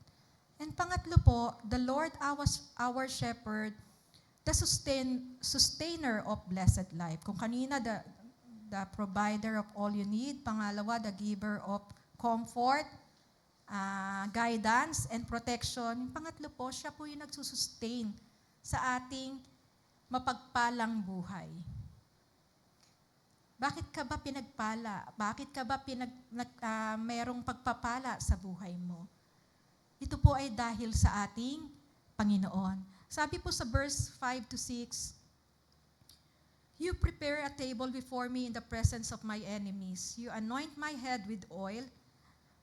And pangatlo po, the Lord our shepherd, the sustainer of blessed life. Kung kanina, the provider of all you need. Pangalawa, the giver of comfort, guidance, and protection. Yung pangatlo po, siya po yung nagsusustain sa ating mapagpalang buhay. Bakit ka ba pinagpala? Bakit ka ba merong pagpapala sa buhay mo? ito po ay dahil sa ating Panginoon. Sabi po sa verse 5 to 6, "You prepare a table before me in the presence of my enemies. You anoint my head with oil.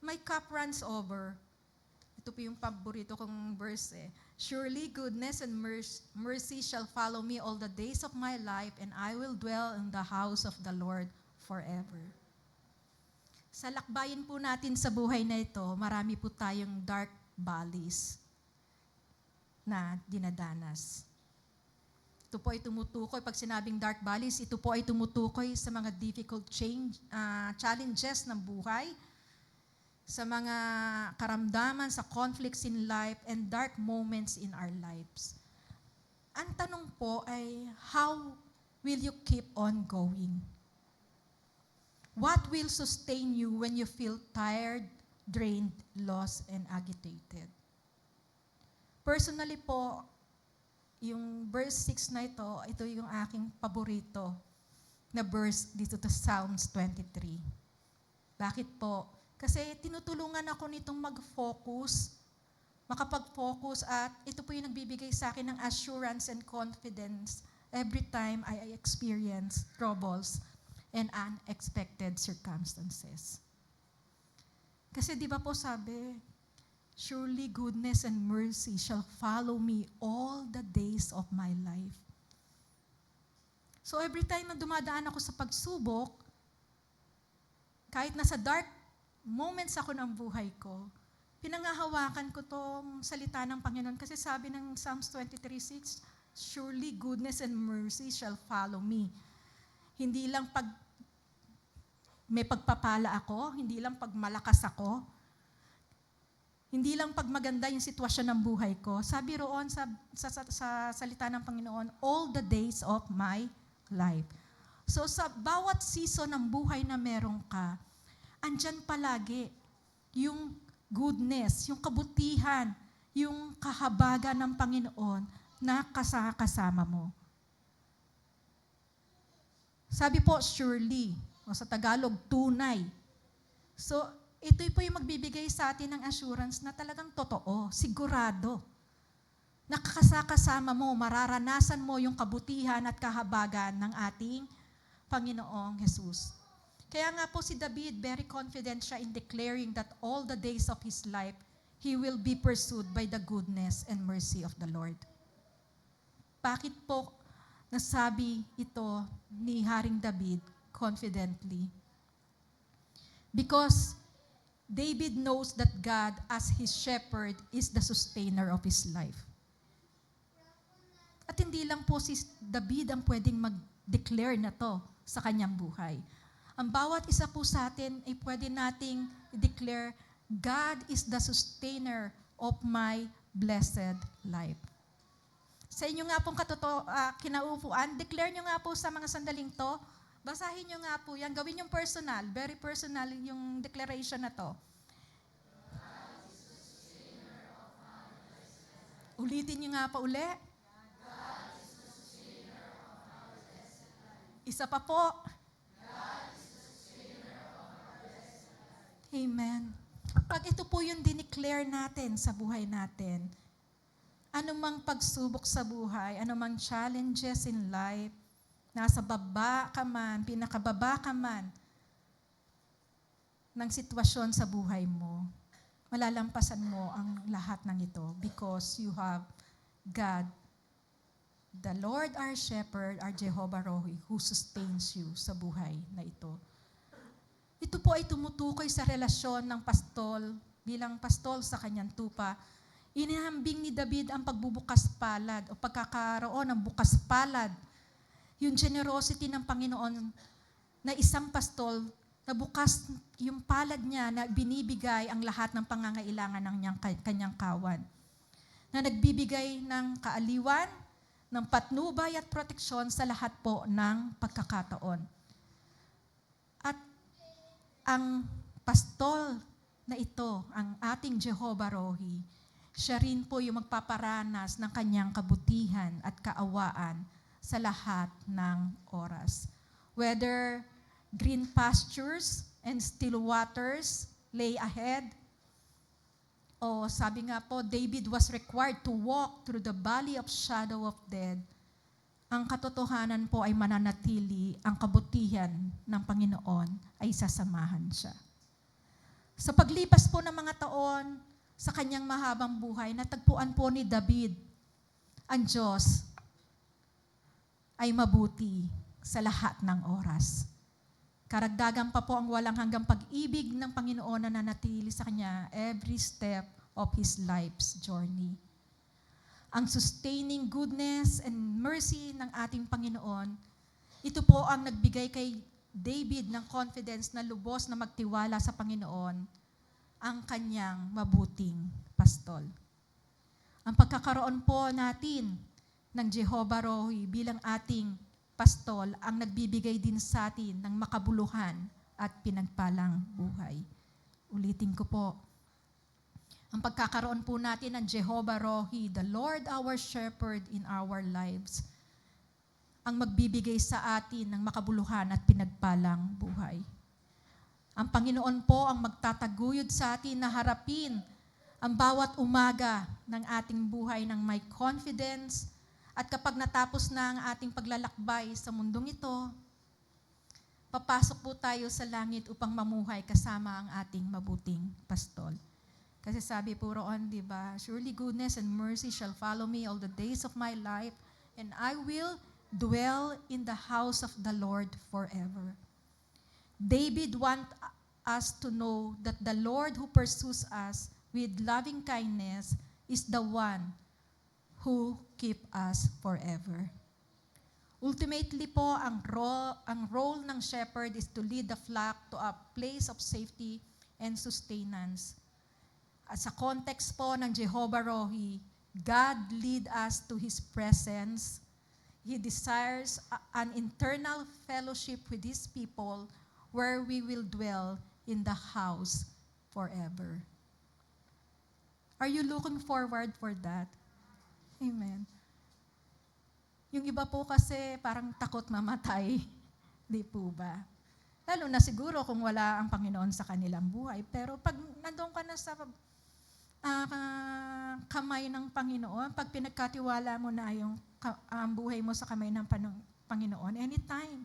My cup runs over." Ito po yung paborito kong verse eh. "Surely goodness and mercy shall follow me all the days of my life, and I will dwell in the house of the Lord forever." Sa lakbayin po natin sa buhay na ito, marami po tayong dark valleys na dinadanas. Ito po ay tumutukoy, pag sinabing dark valleys, ito po ay tumutukoy sa mga difficult challenges ng buhay, sa mga karamdaman, sa conflicts in life, and dark moments in our lives. Ang tanong po ay, how will you keep on going? What will sustain you when you feel tired, drained, lost, and agitated? Personally po, yung verse 6 na ito yung aking paborito na verse dito sa Psalms 23. Bakit po? Kasi tinutulungan ako nitong mag-focus, makapag-focus, at ito po yung nagbibigay sa akin ng assurance and confidence every time I experience troubles and unexpected circumstances. Kasi di ba po sabi, "Surely goodness and mercy shall follow me all the days of my life." So every time na dumadaan ako sa pagsubok, kahit nasa dark moments ako ng buhay ko, pinangahawakan ko tong salita ng Panginoon. Kasi sabi ng Psalms 23:6, "Surely goodness and mercy shall follow me." Hindi lang pag may pagpapala ako, hindi lang pag malakas ako, hindi lang pag maganda yung sitwasyon ng buhay ko. Sabi roon sa salita ng Panginoon, all the days of my life. So sa bawat season ng buhay na meron ka, andyan palagi yung goodness, yung kabutihan, yung kahabagan ng Panginoon na kasama mo. Sabi po, surely, o sa Tagalog, tunay. So, ito po yung magbibigay sa atin ng assurance na talagang totoo, sigurado. Nakakasama mo, mararanasan mo yung kabutihan at kahabagan ng ating Panginoong Jesus. Kaya nga po si David, very confident siya in declaring that all the days of his life, he will be pursued by the goodness and mercy of the Lord. Bakit po nasabi ito ni Haring David confidently? Because David knows that God, as his shepherd, is the sustainer of his life. At hindi lang po si David ang pwedeng mag-declare na to sa kanyang buhay. Ang bawat isa po sa atin ay pwede nating declare, God is the sustainer of my blessed life. Sa inyo nga pong kinaupuan, declare nyo nga po sa mga sandaling to, basahin nyo nga po yan, gawin yung personal, very personal yung declaration na to. Ulitin nyo nga pa uli. Isa pa po. Amen. Pag ito po yung dineclare natin sa buhay natin, anumang pagsubok sa buhay, anumang challenges in life, nasa baba ka man, pinakababa ka man ng sitwasyon sa buhay mo, malalampasan mo ang lahat ng ito because you have God, the Lord our Shepherd, our Jehovah Rohi, who sustains you sa buhay na ito. Ito po ay tumutukoy sa relasyon ng pastol, bilang pastol sa kanyang tupa. Inihambing ni David ang pagbubukas palad o pagkakaroon ng bukas palad. Yung generosity ng Panginoon na isang pastol na bukas yung palad niya na binibigay ang lahat ng pangangailangan ng kanyang kawan. Na nagbibigay ng kaaliwan, ng patnubay at proteksyon sa lahat po ng pagkakataon. At ang pastol na ito, ang ating Jehovah Rohi, siya rin po yung magpaparanas ng kanyang kabutihan at kaawaan sa lahat ng oras. Whether green pastures and still waters lay ahead, O sabi nga po, David was required to walk through the valley of shadow of death. Ang katotohanan po ay mananatili, ang kabutihan ng Panginoon ay sasamahan siya. Sa paglipas po ng mga taon, sa kanyang mahabang buhay, natagpuan po ni David, ang Diyos ay mabuti sa lahat ng oras. Karagdagan pa po ang walang hanggang pag-ibig ng Panginoon na nanatili sa kanya every step of his life's journey. Ang sustaining goodness and mercy ng ating Panginoon, ito po ang nagbigay kay David ng confidence na lubos na magtiwala sa Panginoon, ang kanyang mabuting pastol. Ang pagkakaroon po natin ng Jehovah Rohi bilang ating pastol ang nagbibigay din sa atin ng makabuluhan at pinagpalang buhay. Ulitin ko po, ang pagkakaroon po natin ng Jehovah Rohi, the Lord our Shepherd in our lives, ang magbibigay sa atin ng makabuluhan at pinagpalang buhay. Ang Panginoon po ang magtataguyod sa atin na harapin ang bawat umaga ng ating buhay ng may confidence. At kapag natapos na ang ating paglalakbay sa mundong ito, papasok po tayo sa langit upang mamuhay kasama ang ating mabuting pastol. Kasi sabi po roon, di ba, surely goodness and mercy shall follow me all the days of my life, and I will dwell in the house of the Lord forever. David wants us to know that the Lord who pursues us with loving kindness is the one who keep us forever. Ultimately po, ang role ng shepherd is to lead the flock to a place of safety and sustenance. At sa context po ng Jehovah Rohi, God lead us to His presence. He desires an internal fellowship with His people where we will dwell in the house forever. Are you looking forward for that? Amen. Yung iba po kasi parang takot mamatay. Di po ba? Lalo na siguro kung wala ang Panginoon sa kanilang buhay. Pero pag nandun ka na sa kamay ng Panginoon, pag pinagkatiwala mo na ang buhay mo sa kamay ng Panginoon, anytime,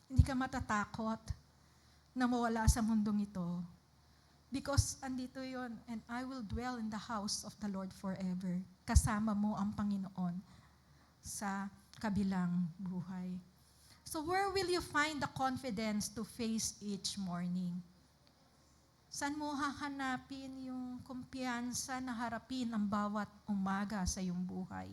hindi ka matatakot na mawala sa mundong ito. Because andito yon, and I will dwell in the house of the Lord forever. Kasama mo ang Panginoon sa kabilang buhay. So where will you find the confidence to face each morning? Saan mo hahanapin yung kumpiyansa na harapin ang bawat umaga sa iyong buhay?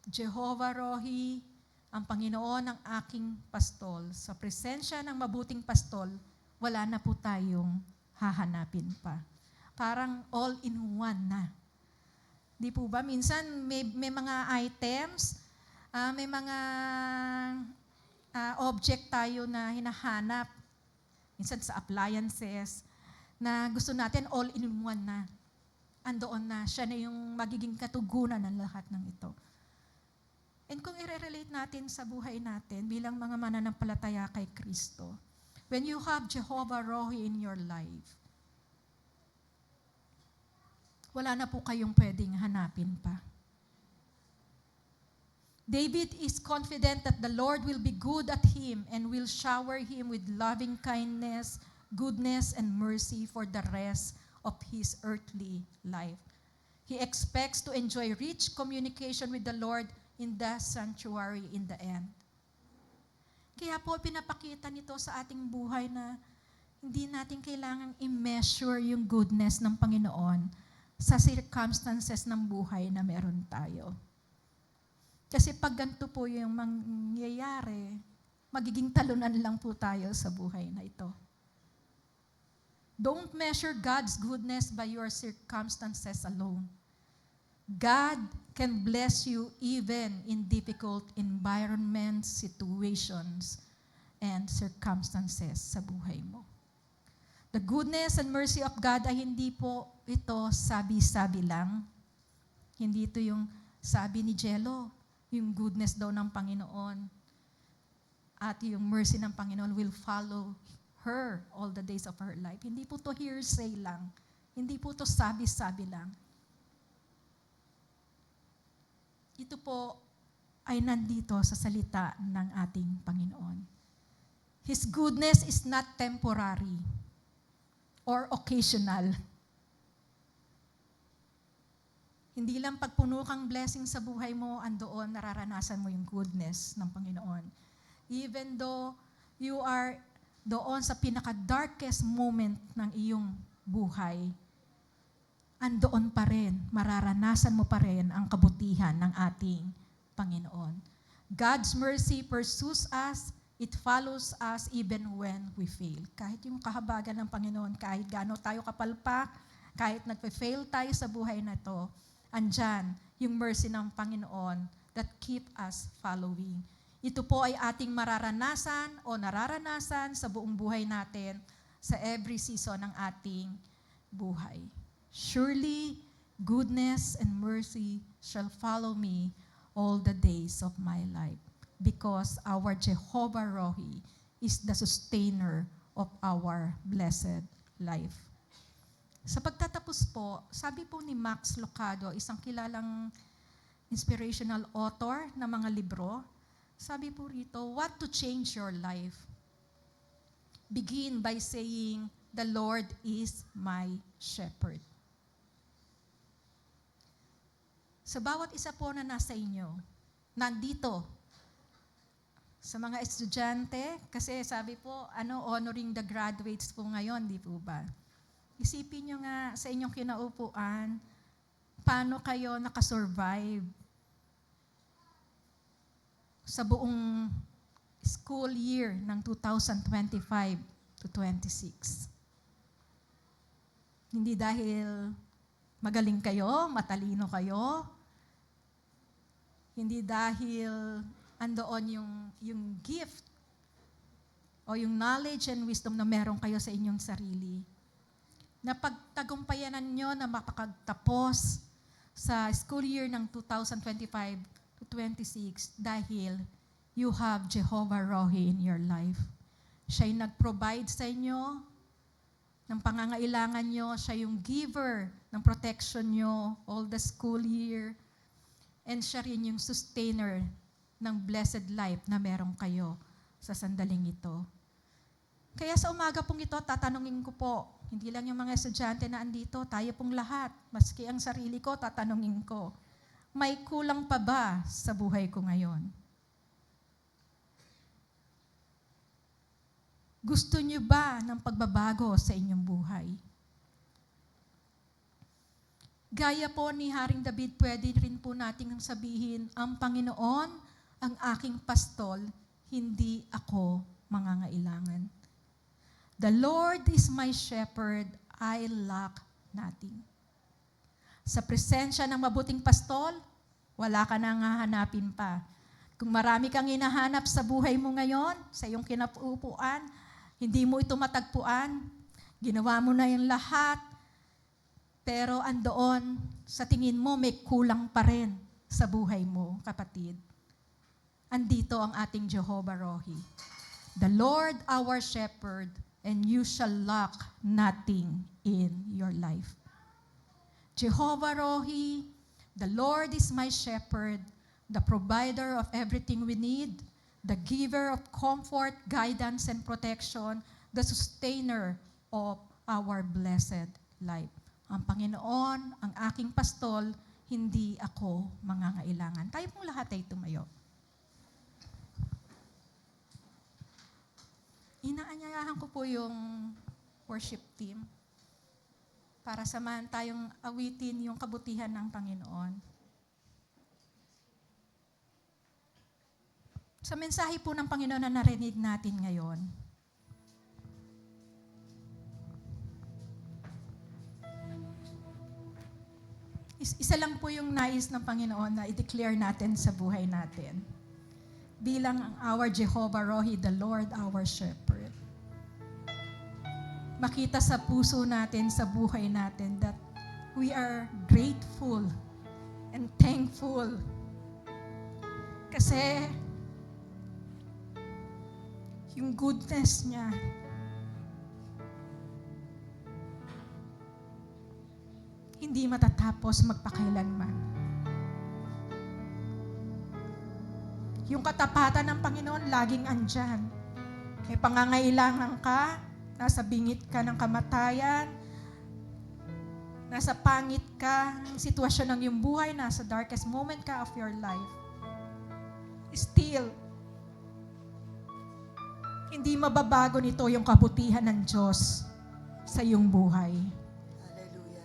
Jehovah Rohi, ang Panginoon ang aking pastol. Sa presensya ng mabuting pastol, wala na po tayong hahanapin pa. Parang all-in-one na. Di po ba? Minsan may mga items, may mga object tayo na hinahanap. Minsan sa appliances, na gusto natin all-in-one na. Andoon na. Siya na yung magiging katugunan ng lahat ng ito. And kung i-relate natin sa buhay natin bilang mga mananampalataya kay Kristo, when you have Jehovah Rohi in your life, wala na po kayong pwedeng hanapin pa. David is confident that the Lord will be good at him and will shower him with loving kindness, goodness, and mercy for the rest of his earthly life. He expects to enjoy rich communication with the Lord in the sanctuary in the end. Kaya po pinapakita nito sa ating buhay na hindi natin kailangang i-measure yung goodness ng Panginoon sa circumstances ng buhay na meron tayo. Kasi pag ganito po yung mangyayari, magiging talunan lang po tayo sa buhay na ito. Don't measure God's goodness by your circumstances alone. God can bless you even in difficult environments, situations, and circumstances sa buhay mo. The goodness and mercy of God ay hindi po ito sabi-sabi lang. Hindi ito yung sabi ni Jello, yung goodness daw ng Panginoon at yung mercy ng Panginoon will follow her all the days of her life. Hindi po to hearsay lang. Hindi po to sabi-sabi lang. Ito po ay nandito sa salita ng ating Panginoon. His goodness is not temporary or occasional. Hindi lang pagpuno kang blessing sa buhay mo, andoon nararanasan mo yung goodness ng Panginoon. Even though you are doon sa pinaka-darkest moment ng iyong buhay, andoon pa rin, mararanasan mo pa rin ang kabutihan ng ating Panginoon. God's mercy pursues us, it follows us even when we fail. Kahit yung kahabagan ng Panginoon, kahit gaano tayo kapalpak, kahit nagpe-fail tayo sa buhay na to, andyan yung mercy ng Panginoon that keep us following. Ito po ay ating mararanasan o nararanasan sa buong buhay natin sa every season ng ating buhay. Surely, goodness and mercy shall follow me all the days of my life, because our Jehovah Rohi is the sustainer of our blessed life. Sa pagtatapos po, sabi po ni Max Lucado, isang kilalang inspirational author ng mga libro, sabi po rito, what to change your life? Begin by saying, the Lord is my shepherd. Sa bawat isa po na nasa inyo, nandito, sa mga estudyante, kasi sabi po, honoring the graduates po ngayon, di po ba? Isipin nyo nga sa inyong kinaupuan, paano kayo nakasurvive sa buong school year ng 2025 to 26. Hindi dahil magaling kayo, matalino kayo, hindi dahil andoon yung gift o yung knowledge and wisdom na meron kayo sa inyong sarili. Na pagtagumpayanan nyo na makakagtapos sa school year ng 2025 to 26 dahil you have Jehovah Rohi in your life. Siya'y nag-provide sa inyo ng pangangailangan nyo. Siya yung giver ng protection nyo all the school year. And siya rin yung sustainer ng blessed life na meron kayo sa sandaling ito. Kaya sa umaga pong ito, tatanungin ko po, hindi lang yung mga estudyante na andito, tayo pong lahat, maski ang sarili ko, tatanungin ko, may kulang pa ba sa buhay ko ngayon? Gusto niyo ba ng pagbabago sa inyong buhay? Gaya po ni Haring David, pwede rin po nating sabihin, ang Panginoon, ang aking pastol, hindi ako mangangailangan. The Lord is my shepherd, I lack nothing. Sa presensya ng mabuting pastol, wala ka nang hahanapin pa. Kung marami kang hinahanap sa buhay mo ngayon, sa iyong kinapupuan, hindi mo ito matagpuan, ginawa mo na yung lahat, pero andoon, sa tingin mo, may kulang pa rin sa buhay mo, kapatid. Andito ang ating Jehovah Rohi. The Lord our shepherd, and you shall lack nothing in your life. Jehovah Rohi, the Lord is my shepherd, the provider of everything we need, the giver of comfort, guidance, and protection, the sustainer of our blessed life. Ang Panginoon, ang aking pastol, hindi ako mangangailangan. Tayo pong lahat ay tumayo. Inaanyayahan ko po yung worship team para samahan tayong awitin yung kabutihan ng Panginoon. Sa mensahe po ng Panginoon na narinig natin ngayon, isa lang po yung nais ng Panginoon na i-declare natin sa buhay natin. Bilang our Jehovah Rohi, the Lord our shepherd. Makita sa puso natin, sa buhay natin, that we are grateful and thankful. Kasi yung goodness niya, hindi matatapos magpakailanman. Yung katapatan ng Panginoon laging andyan. May pangangailangan ka, nasa bingit ka ng kamatayan, nasa pangit ka ng sitwasyon ng iyong buhay, nasa darkest moment ka of your life. Still, hindi mababago nito yung kabutihan ng Diyos sa iyong buhay. Hallelujah.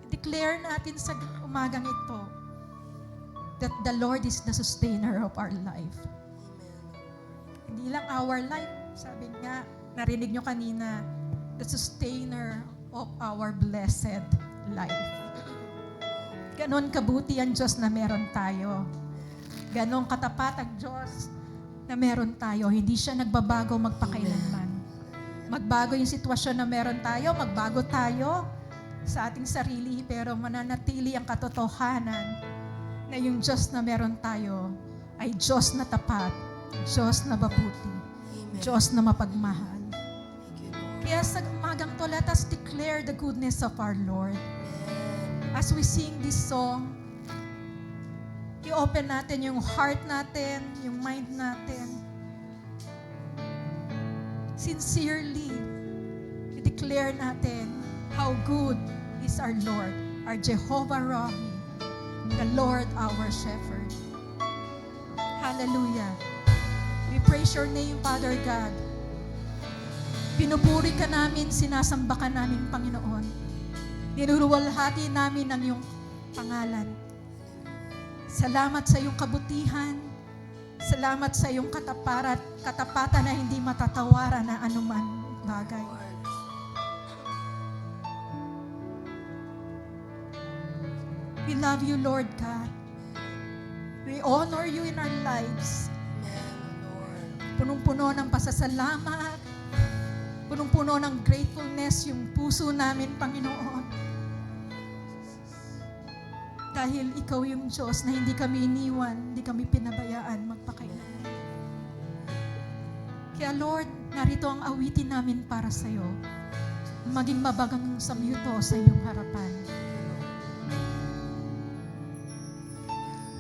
Declare natin sa umagang ito that the Lord is the sustainer of our life. Hindi lang our life, sabi nga, narinig nyo kanina, the sustainer of our blessed life. Ganon kabuti ang Diyos na meron tayo. Ganon katapat ang Diyos na meron tayo. Hindi siya nagbabago magpakailanman. Magbago yung sitwasyon na meron tayo, magbago tayo sa ating sarili, pero mananatili ang katotohanan na yung Diyos na meron tayo ay Diyos na tapat, Diyos na mabuti, Diyos na mapagmahal. Kaya sa umagang to, let us declare the goodness of our Lord. As we sing this song, i-open natin yung heart natin, yung mind natin. Sincerely, i-declare natin how good is our Lord, our Jehovah Rahi, the Lord our Shepherd. Hallelujah. We praise your name, Father God. Pinupuri ka namin, sinasamba ka namin, Panginoon. Ninuruwalhati namin ang iyong pangalan. Salamat sa iyong kabutihan. Salamat sa iyong katapatan na hindi matatawaran na anuman bagay. We love you, Lord God. We honor you in our lives. Punong-puno ng pasasalamat. Punong-puno ng gratefulness yung puso namin, Panginoon. Dahil ikaw yung Diyos na hindi kami iniwan, hindi kami pinabayaan magpakailanman. Kaya Lord, narito ang awitin namin para sa iyo. Maging mabagang samyuto sa iyong harapan.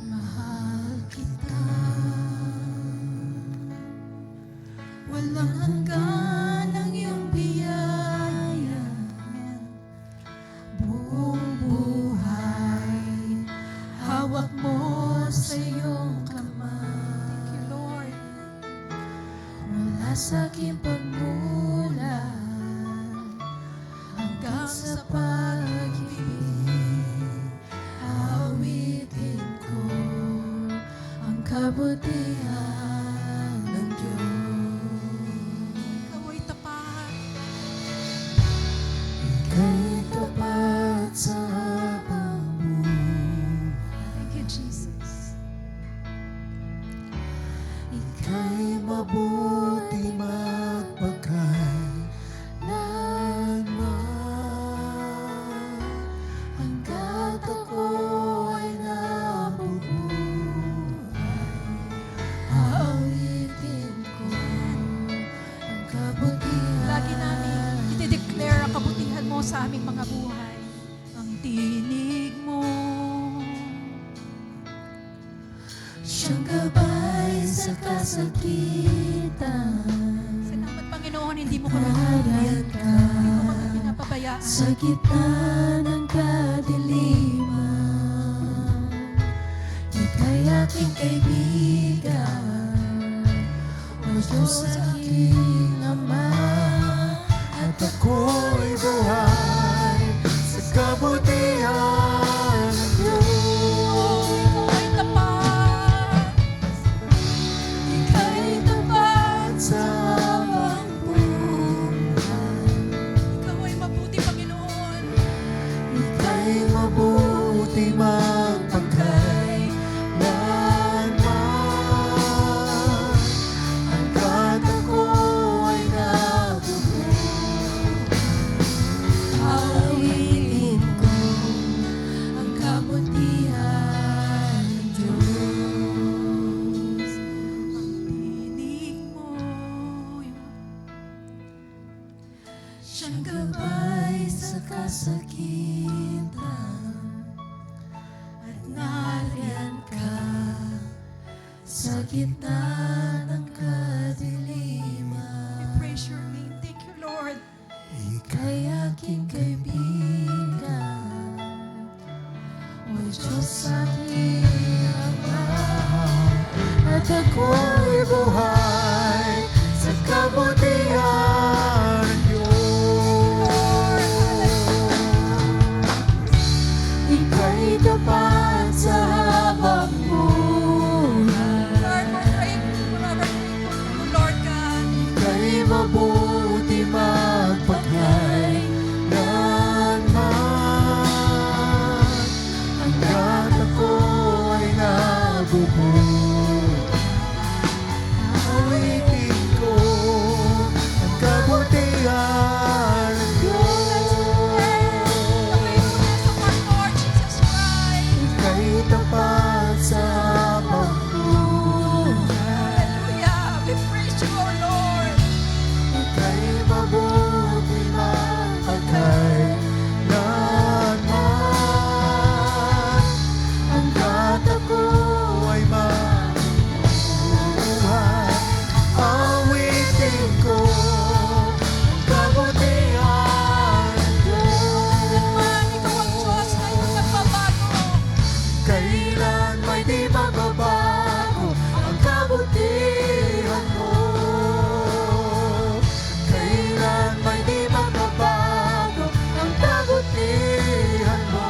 Mahal kita, walang hanggan ang iyong biyaya. Buong buhay, hawak mo sa iyong kamay. Thank you, Lord. Mula sa aking pagmulan hanggang sa pag-ibig, awitin ko ang kabutihan ng Diyos. Ikaw ay tapat. Ika'y tapat sa Thank you, Jesus. Ika'y mabuti magpakailanman. Hanggat ako ay nabubuhay, awitin ko ang kabutihan. Lagi namin iti-declare ang kabutihan mo sa aming mga buhay. Ang tinig mo. Siyang gabay sa kasakitan, Salamat, Panginoon, hindi mo kami pinabayaan. ka Hindi mo kami pinapabayaan. sa gitna ng kadiliman. Ika'y aking kaibigan, o Diyos aking Ama. At ako'y buhay sa kabutihan ng Diyos. Ikaw ay tapat. Ika'y tapat sa habang buhay. Ikaw ay mabuti, Panginoon. Ika'y mabuti magpakailanman. Hanggat ako ay nabubuhay, gitna ng We kadiliman. praise your name. Thank you, Lord. Ika'y aking kaibigan, O Diyos aking Ama, at ako'y buhay sa kabutihan ng Diyos. Ika'y tapat sa habang buhay, Lord, we're grateful. Forever grateful to you, Lord God. ika'y mabuti magpagkailanman. Hanggat ako ay nabubuhay, awitin ko ang kabutihan ng Diyos. The faithfulness of our Lord Jesus Christ. Ika'y tapat sa habang buhay, Hallelujah. We praise you, O Lord. ika'y mabuti magpagkailanman. Hanggat ako ay mabuhay, awitin ko ang kabutihan ng Diyos. Man, ikaw ang Diyos na hindi nagbabago. Kailan may di magbabago ang kabutihan mo. Kailan may di magbabago ang kabutihan mo.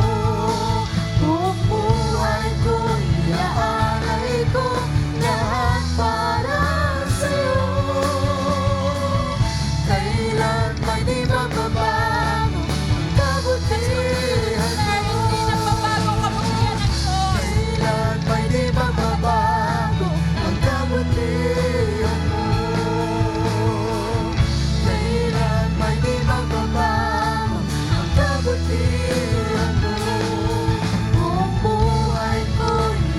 Buong buhay ko, iaalay ko lahat para sa'yo. Kailan may di magbabago ang kabutihan mo. Hindi nagbabago ang kabutihan ng Diyos. Kailan may di magbabago ang kabutihan mo. Kailan may di magbabago ang kabutihan mo. Buong buhay ko,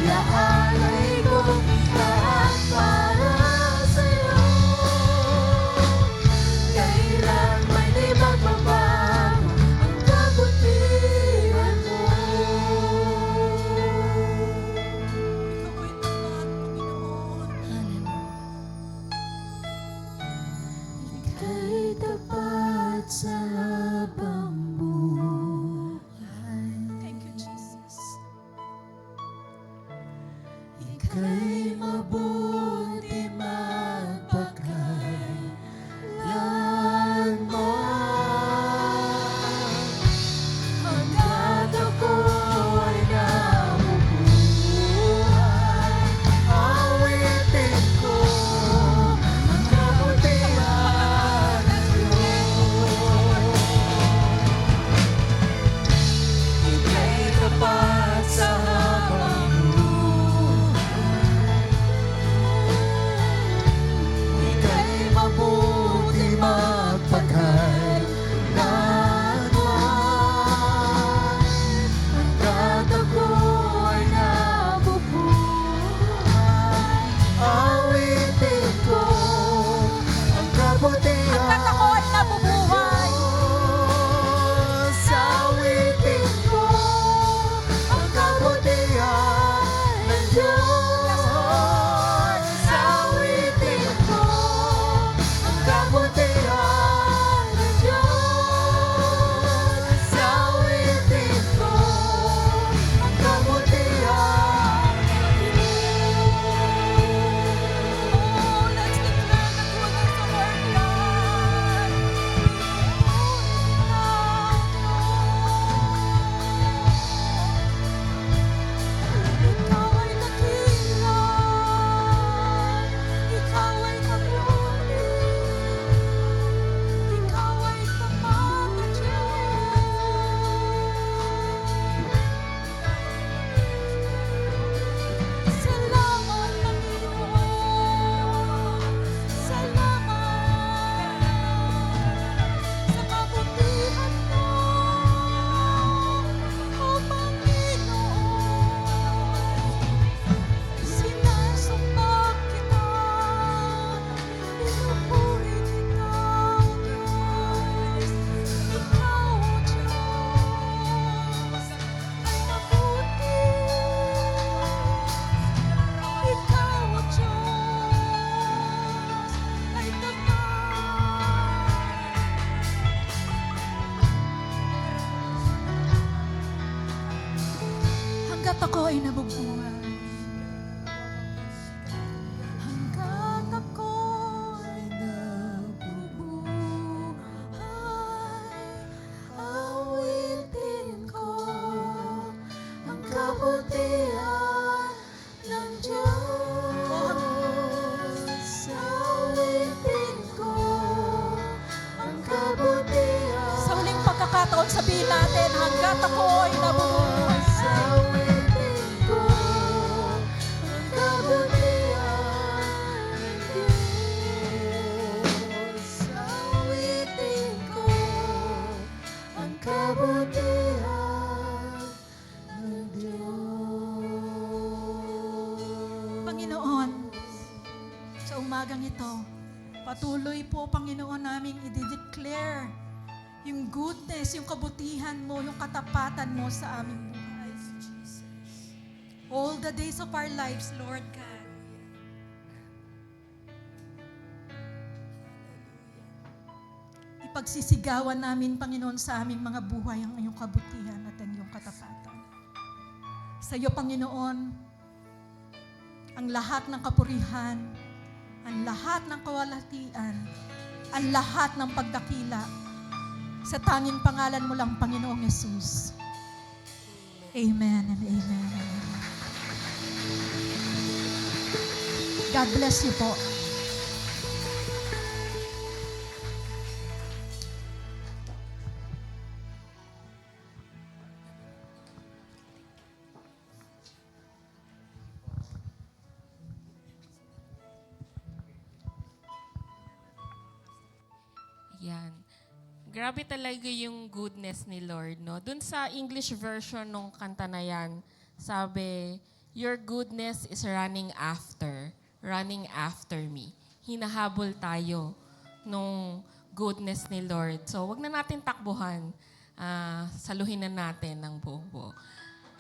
iaalay ko lahat para sa'yo. Kailan may di magbabago ang kabutihan mo. Ikaw ay tapat, Panginoon. Ika'y tapat sa habang buhay, Thank you, Jesus. ika'y mabuti magpagkailanman. Hanggat ako ay nabubuhay, awitin ko ang kabutihan ng Diyos. Ika'y tapat sa habang buhay, ako'y nabubuhay. Hanggat ako'y nabubuhay, awitin ko Ang kabutihan ng Diyos. Awitin ko ang kabutihan. Sa huling pagkakataon, sabihin natin, hanggat ako'y nabubuhay. Awitin ko ang kabutihan ng Diyos. Awitin ko ang kabutihan ng Diyos. Panginoon, sa umagang ito, patuloy po, Panginoon, naming i-declare yung goodness, yung kabutihan mo, yung katapatan mo sa aming buhay. All the days of our lives, Lord God. Ipagsisigawan namin, Panginoon, sa aming mga buhay ang iyong kabutihan at ang iyong katapatan. Sa iyo, Panginoon, ang lahat ng kapurihan, ang lahat ng kawalatian, ang lahat ng pagdakila, sa tanging pangalan mo lang, Panginoong Yesus. Amen and amen. And amen. God bless you po. Yan. Grabe talaga yung goodness ni Lord, no? Dun sa English version nung kanta na yan, sabi, your goodness is running after me. Hinahabol tayo nung goodness ni Lord. So, wag na natin takbuhan. Saluhin na natin ng buo.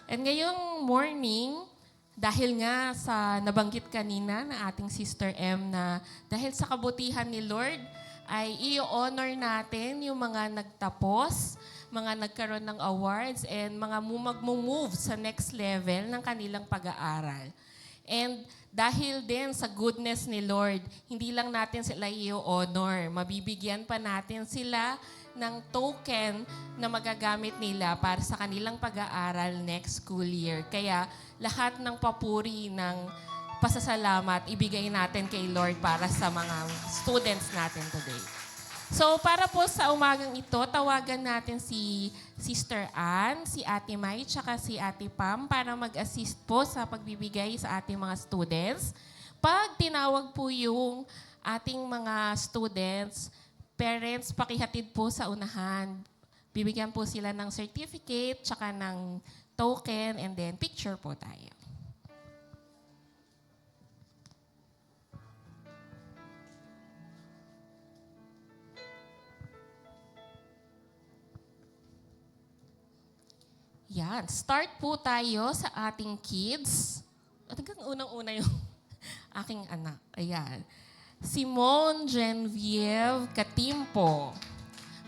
And ngayong morning, dahil nga sa nabanggit kanina na ating Sister M na dahil sa kabutihan ni Lord, ay i-honor natin yung mga nagtapos, mga nagkaroon ng awards, and mga mag-move sa next level ng kanilang pag-aaral. And dahil din sa goodness ni Lord, hindi lang natin sila i-honor. Mabibigyan pa natin sila ng token na magagamit nila para sa kanilang pag-aaral next school year. Kaya lahat ng papuri ng pasasalamat, ibigay natin kay Lord para sa mga students natin today. So, para po sa umagang ito, tawagan natin si Sister Ann, si Ate Mai, tsaka si Ate Pam para mag-assist po sa pagbibigay sa ating mga students. Pag tinawag po yung ating mga students, parents, pakihatid po sa unahan. Bibigyan po sila ng certificate, tsaka ng token, and then picture po tayo. Yan. Start po tayo sa ating kids. Hanggang unang-una yung aking anak. Ayan. Simone Genevieve Catimpo.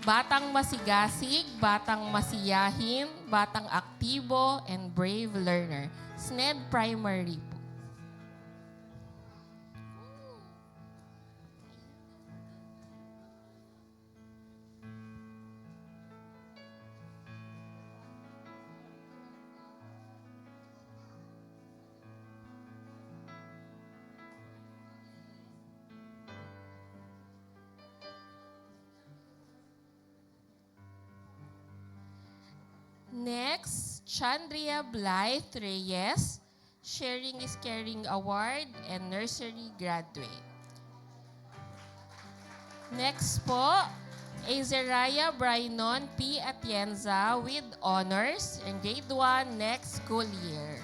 Batang masigasig, batang masiyahin, batang aktibo, and brave learner. SNED Primary po. Next, Chandria Blythe Reyes, Sharing is Caring Award and Nursery Graduate. Next po, Azariah Brainon P. Atienza with honors in grade 1 next school year.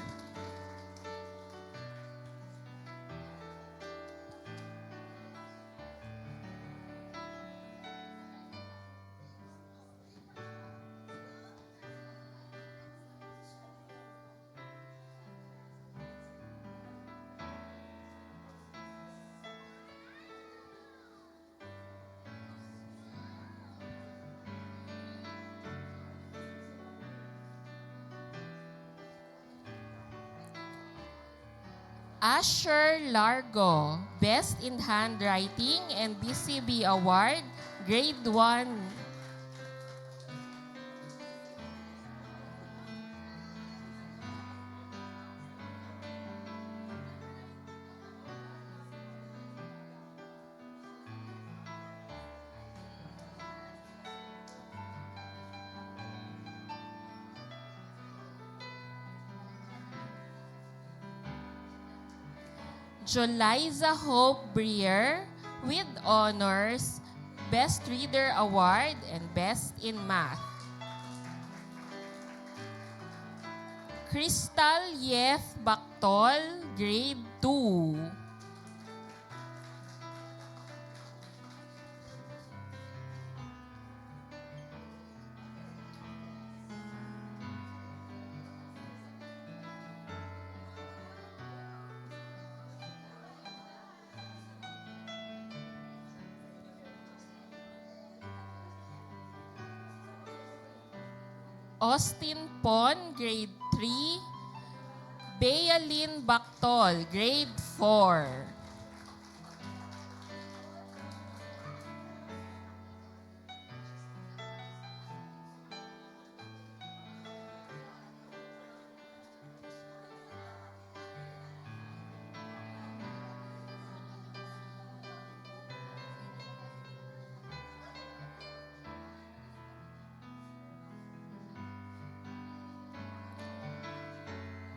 Asher Largo, Best in Handwriting and BCB Award, Grade 1. Joliza Hope Breer with honors, Best Reader Award and Best in Math. Crystal Yef Bactol, Grade 2. Austin Pon, Grade 3. Bealyn Bactol, Grade 4.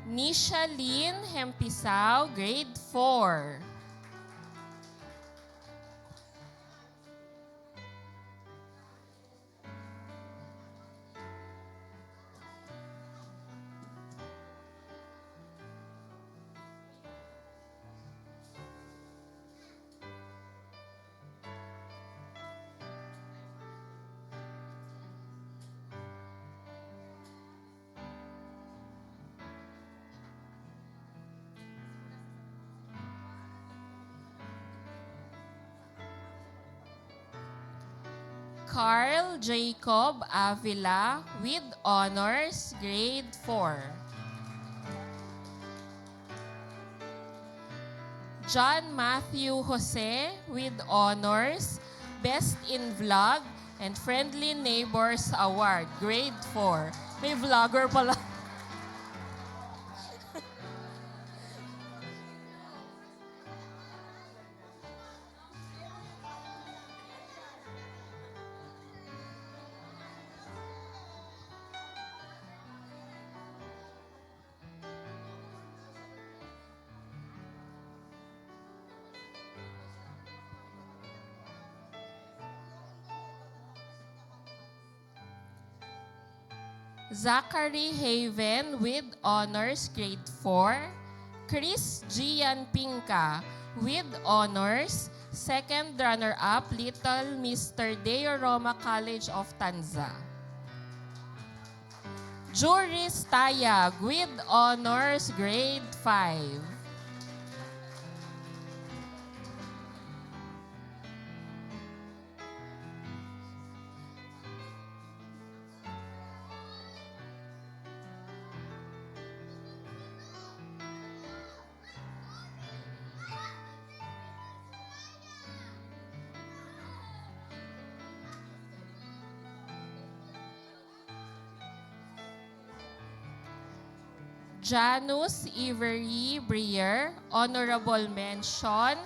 Nisha Lynn Hempisao, Grade 4. Carl Jacob Avila with honors, Grade 4. John Matthew Jose with honors, Best in Vlog and Friendly Neighbors Award, Grade 4. May vlogger pala. Zachary Haven with honors, Grade 4. Chris Gian Pinca with honors, second runner-up, Little Mr. Deo Roma College of Tanza. Juris Tayag with honors, Grade 5. Janus Ivery Breer, Honorable Mention.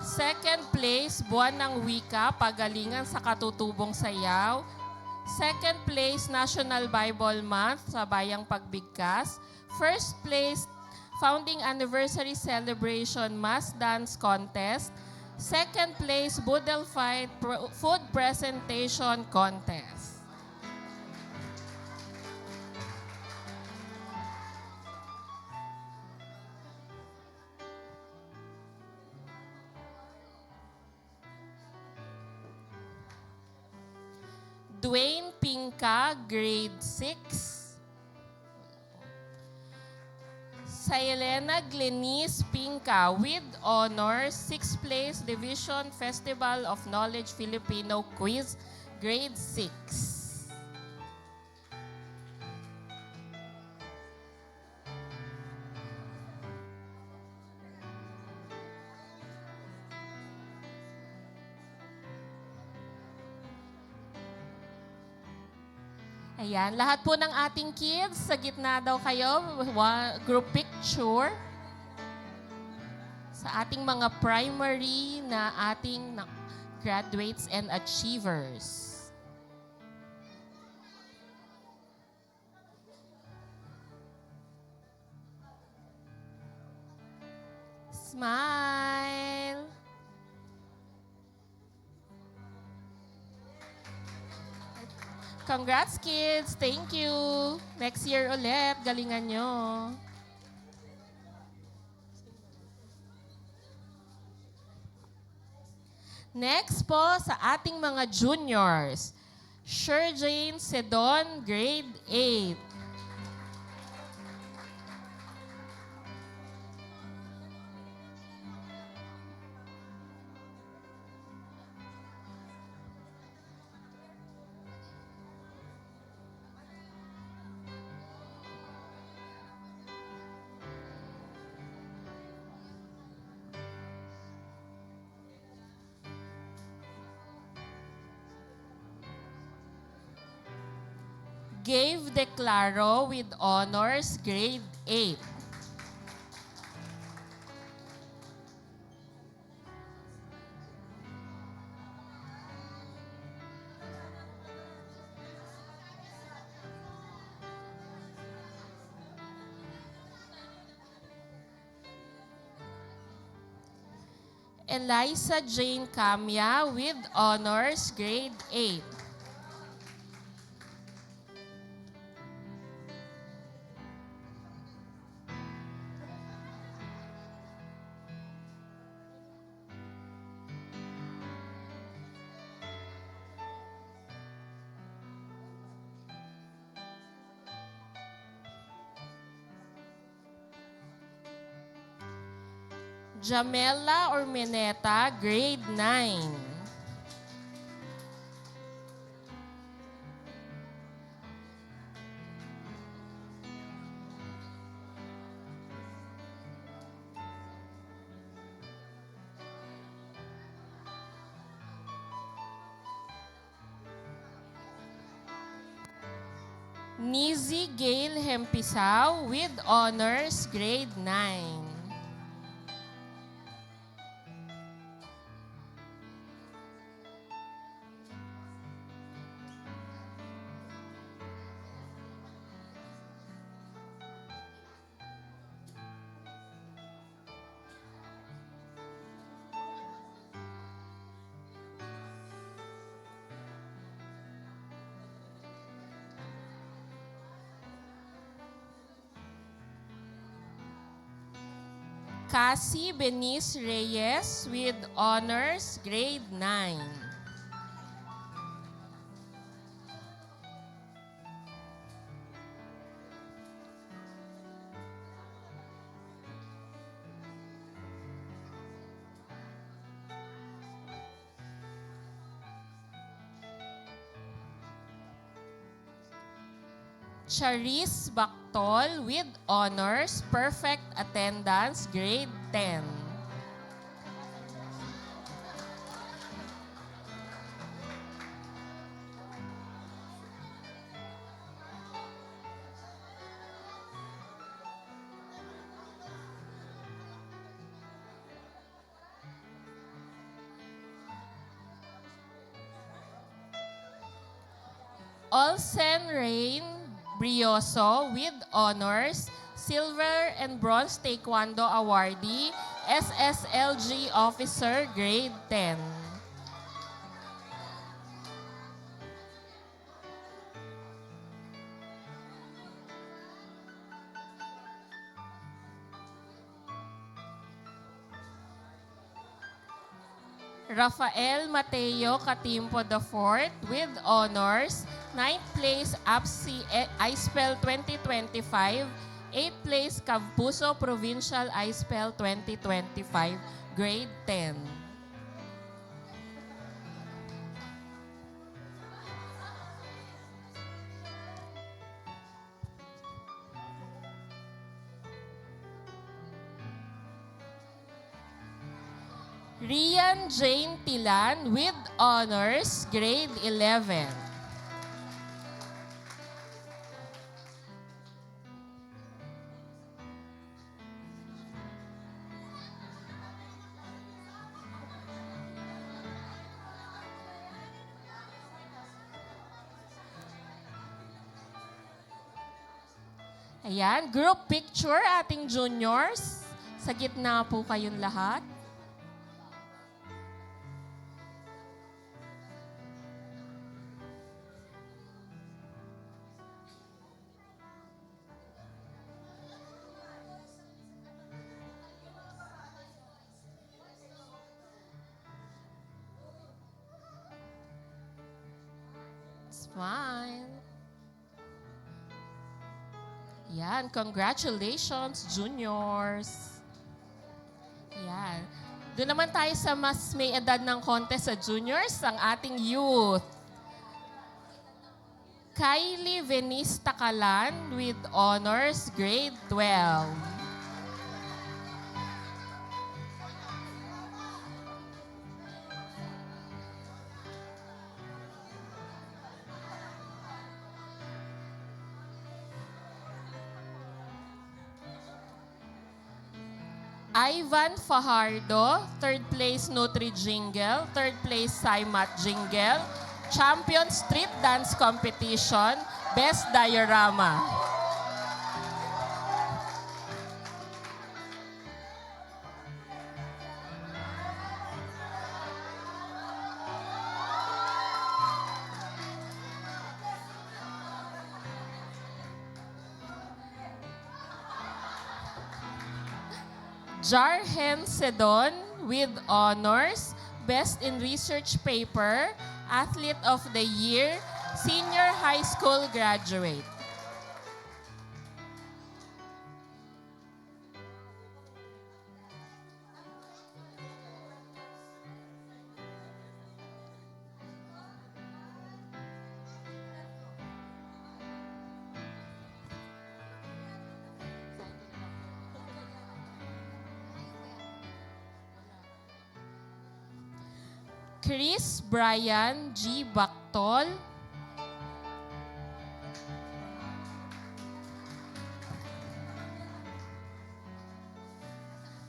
Second place, Buwan ng Wika, Pagalingan sa Katutubong Sayaw. Second place, National Bible Month sa Bayang Pagbigkas. First place, Founding Anniversary Celebration Mass Dance Contest. Second place, Boodle Fight Food Presentation Contest. Dwayne Pinca, Grade 6. Sailena Glenice Pinca with honors, 6th place Division Festival of Knowledge Filipino Quiz, Grade 6. Ayan, lahat po ng ating kids, sa gitna daw kayo, group picture. Sa ating mga primary na ating graduates and achievers. Smile! Congrats, kids! Thank you! Next year ulit, galingan nyo. Next po sa ating mga juniors. Sherjane Sedon, grade 8. Gave Declaro with honors, grade 8. Eliza Jane Camia with honors, grade 8. Jamela Ormeneta, grade 9. Nizy Gail Hempisao with honors, grade 9. Cassie Benice Reyes with honors, grade 9. Charis Bactol with honors, perfect attendance, grade 10. Olsen Rain Brioso with honors, silver and bronze taekwondo awardee, SSLG officer, grade 10. Rafael Mateo Catimpo IV with honors, 9th place APSI ISPEL 2025, 8th place Campuso Provincial ISPEL 2025, grade 10. Rian Jane Tilan with honors, grade 11. Ayan, group picture ating juniors. Sa gitna po kayong lahat. Smile. Yan, congratulations, juniors. Yan. Doon naman tayo sa mas may edad ng konti sa juniors, ang ating youth. Kylie Venice Takalan with honors, grade 12. Ivan Fajardo, third place Nutri Jingle, third place Saimat Jingle, champion street dance competition, best diorama. Jarhen Sedon with honors, best in research paper, athlete of the year, senior high school graduate. Chris Brian G. Bactol.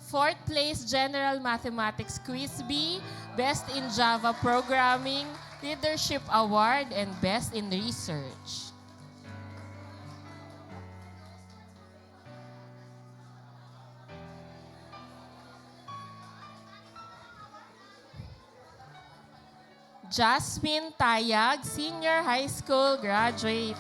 Fourth place General Mathematics Quiz B, Best in Java Programming, Leadership Award, and Best in Research. Jasmine Tayag, senior high school graduate.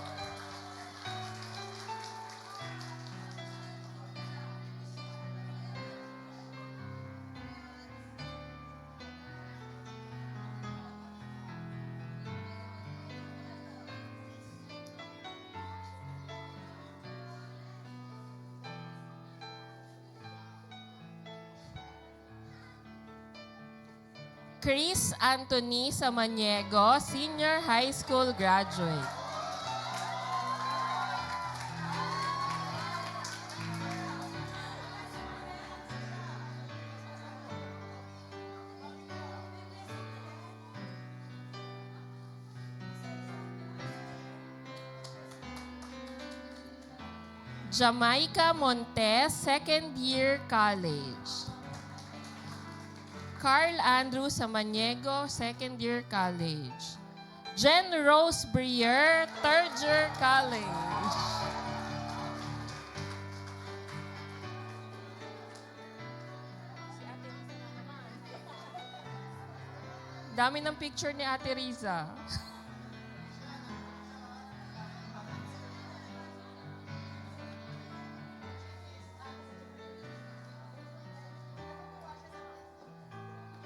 Chris Anthony Samaniego, senior high school graduate. Jamaica Montes, second year college. Carl Andrew Samaniego, second year college. Jen Rose Brier, third year college. Dami ng picture ni Ate Riza.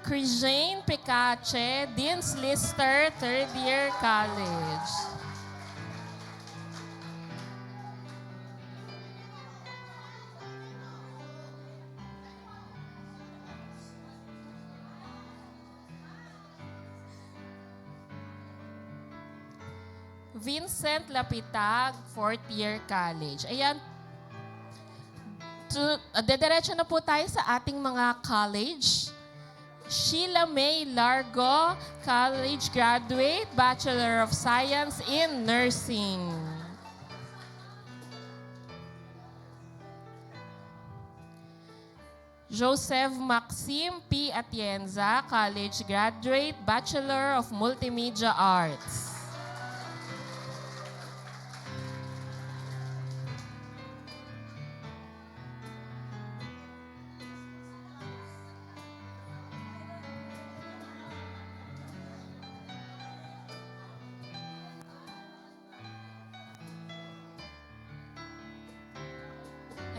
Chrisjane Picache, Dean's Lister, third year college. Vincent Lapitag, fourth year college. Ayan, dediretso na po tayo sa ating mga college. Sheila May Largo, college graduate, Bachelor of Science in Nursing. Joseph Maxim P. Atienza, college graduate, Bachelor of Multimedia Arts.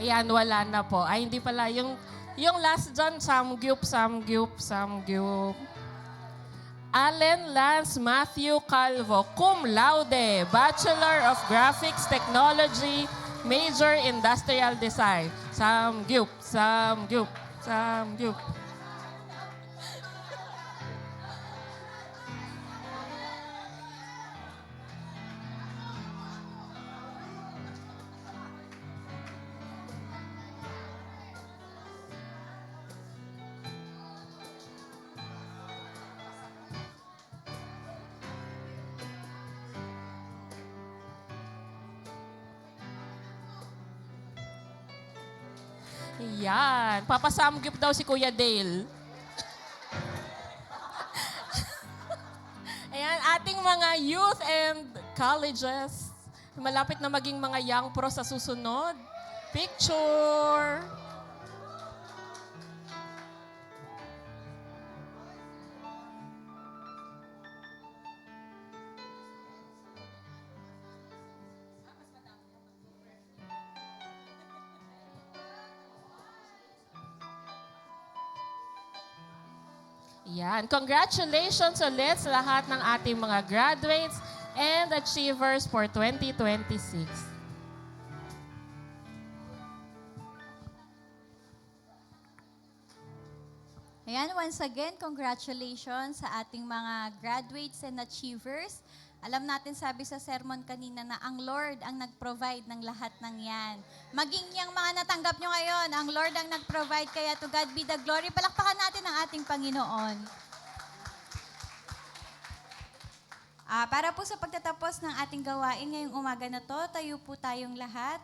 Ayan, wala na po. Ay, hindi pala. Yung last dyan, Samgyup. Allen Lance Matthew Calvo, cum laude, Bachelor of Graphics Technology, Major Industrial Design. Samgyup. Yan. Papasamgyup daw si Kuya Dale. Ayan, ating mga youth and colleges. Malapit na maging mga young pro sa susunod. Picture. Yan. Congratulations ulit sa lahat ng ating mga graduates and achievers for 2026. Ayan, once again, congratulations sa ating mga graduates and achievers. Alam natin, sabi sa sermon kanina na ang Lord ang nag-provide ng lahat ng yan. Maging yung mga natanggap nyo ngayon, ang Lord ang nag-provide, kaya to God be the glory. Palakpakan natin ang ating Panginoon. Para po sa pagtatapos ng ating gawain ngayong umaga na to, tayo po tayong lahat.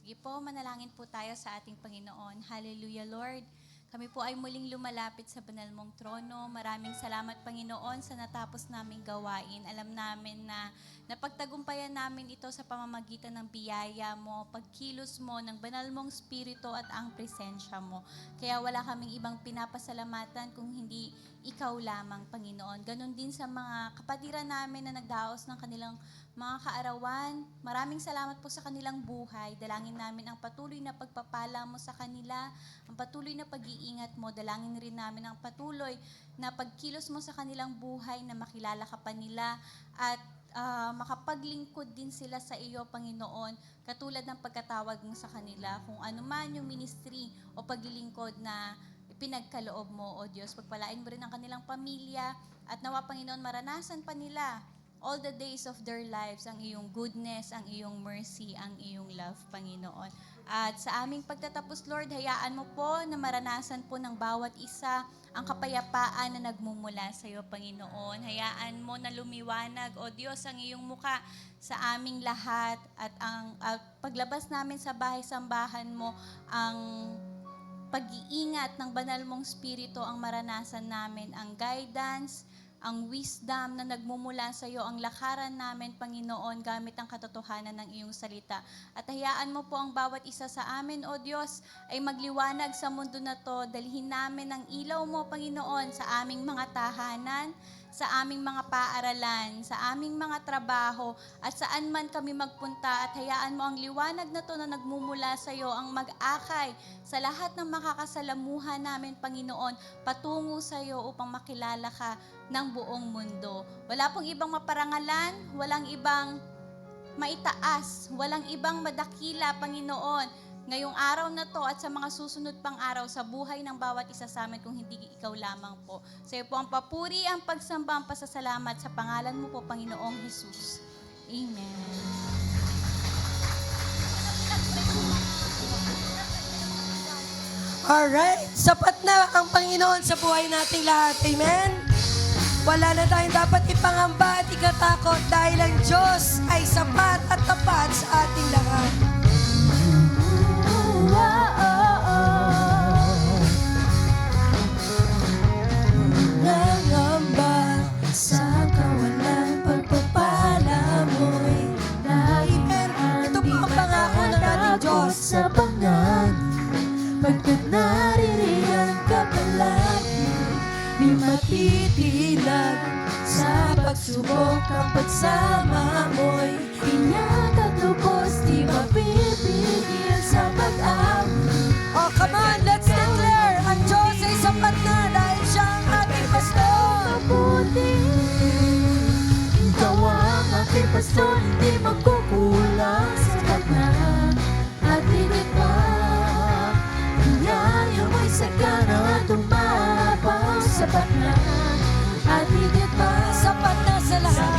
Sige po, manalangin po tayo sa ating Panginoon. Hallelujah, Lord. Kami po ay muling lumalapit sa banal mong trono. Maraming salamat, Panginoon, sa natapos naming gawain. Alam namin na napagtagumpayan namin ito sa pamamagitan ng biyaya mo, pagkilos mo ng banal mong spirito at ang presensya mo. Kaya wala kaming ibang pinapasalamatan kung hindi ikaw lamang, Panginoon. Ganon din sa mga kapatiran namin na nagdaos ng kanilang mga kaarawan. Maraming salamat po sa kanilang buhay. Dalangin namin ang patuloy na pagpapala mo sa kanila, ang patuloy na pag-iingat mo. Dalangin rin namin ang patuloy na pagkilos mo sa kanilang buhay, na makilala ka pa nila at makapaglingkod din sila sa iyo, Panginoon, katulad ng pagkatawag mo sa kanila. Kung ano man yung ministry o paglilingkod na pinagkaloob mo, O Diyos, pagpalain mo rin ang kanilang pamilya at nawa, Panginoon, maranasan pa nila all the days of their lives ang iyong goodness, ang iyong mercy, ang iyong love, Panginoon. At sa aming pagtatapos, Lord, hayaan mo po na maranasan po ng bawat isa ang kapayapaan na nagmumula sa iyo, Panginoon. Hayaan mo na lumiwanag, O Diyos, ang iyong muka sa aming lahat at ang paglabas namin sa bahay-sambahan mo, ang pag-iingat ng banal mong spirito ang maranasan namin, ang guidance, ang wisdom na nagmumula sa iyo, ang lakaran namin, Panginoon, gamit ang katotohanan ng iyong salita. At hayaan mo po ang bawat isa sa amin, O Diyos, ay magliwanag sa mundo na to. Dalhin namin ang ilaw mo, Panginoon, sa aming mga tahanan, sa aming mga paaralan, sa aming mga trabaho, at saan man kami magpunta. At hayaan mo ang liwanag na to na nagmumula sa iyo ang mag-akay sa lahat ng makakasalamuhan namin, Panginoon, patungo sa iyo upang makilala ka ng buong mundo. Wala pong ibang maparangalan, walang ibang maitaas, walang ibang madakila, Panginoon, ngayong araw na to at sa mga susunod pang araw sa buhay ng bawat isa sa amin kung hindi ikaw lamang po. Sa iyo po ang papuri, ang pagsamba, ang pasasalamat sa pangalan mo po, Panginoong Jesus. Amen. Alright, sapat na ang Panginoon sa buhay nating lahat. Amen? Wala na tayong dapat ipangamba at ikatakot dahil ang Diyos ay sapat at tapat sa ating lahat. Nangamba sa kawalang pagpapala mo'y Amen. Ito po ang pangako ng ating Diyos. Sa pangalan, pagkat naririyan ka palagi, di matitinag sa pagsunod. Subok ang pagsama mo'y ingat at lubos, di mapipigil sa pag-amin. Oh, come on, let's declare, ang Diyos ay sapat na dahil siya ang ating pastor. Mabuti, ikaw ang aking pastor, hindi magkukulang. Sapat na at higit pa, biyaya mo'y sagana at umapaw. Sapat na at higit pa, Sapat na sa lahat.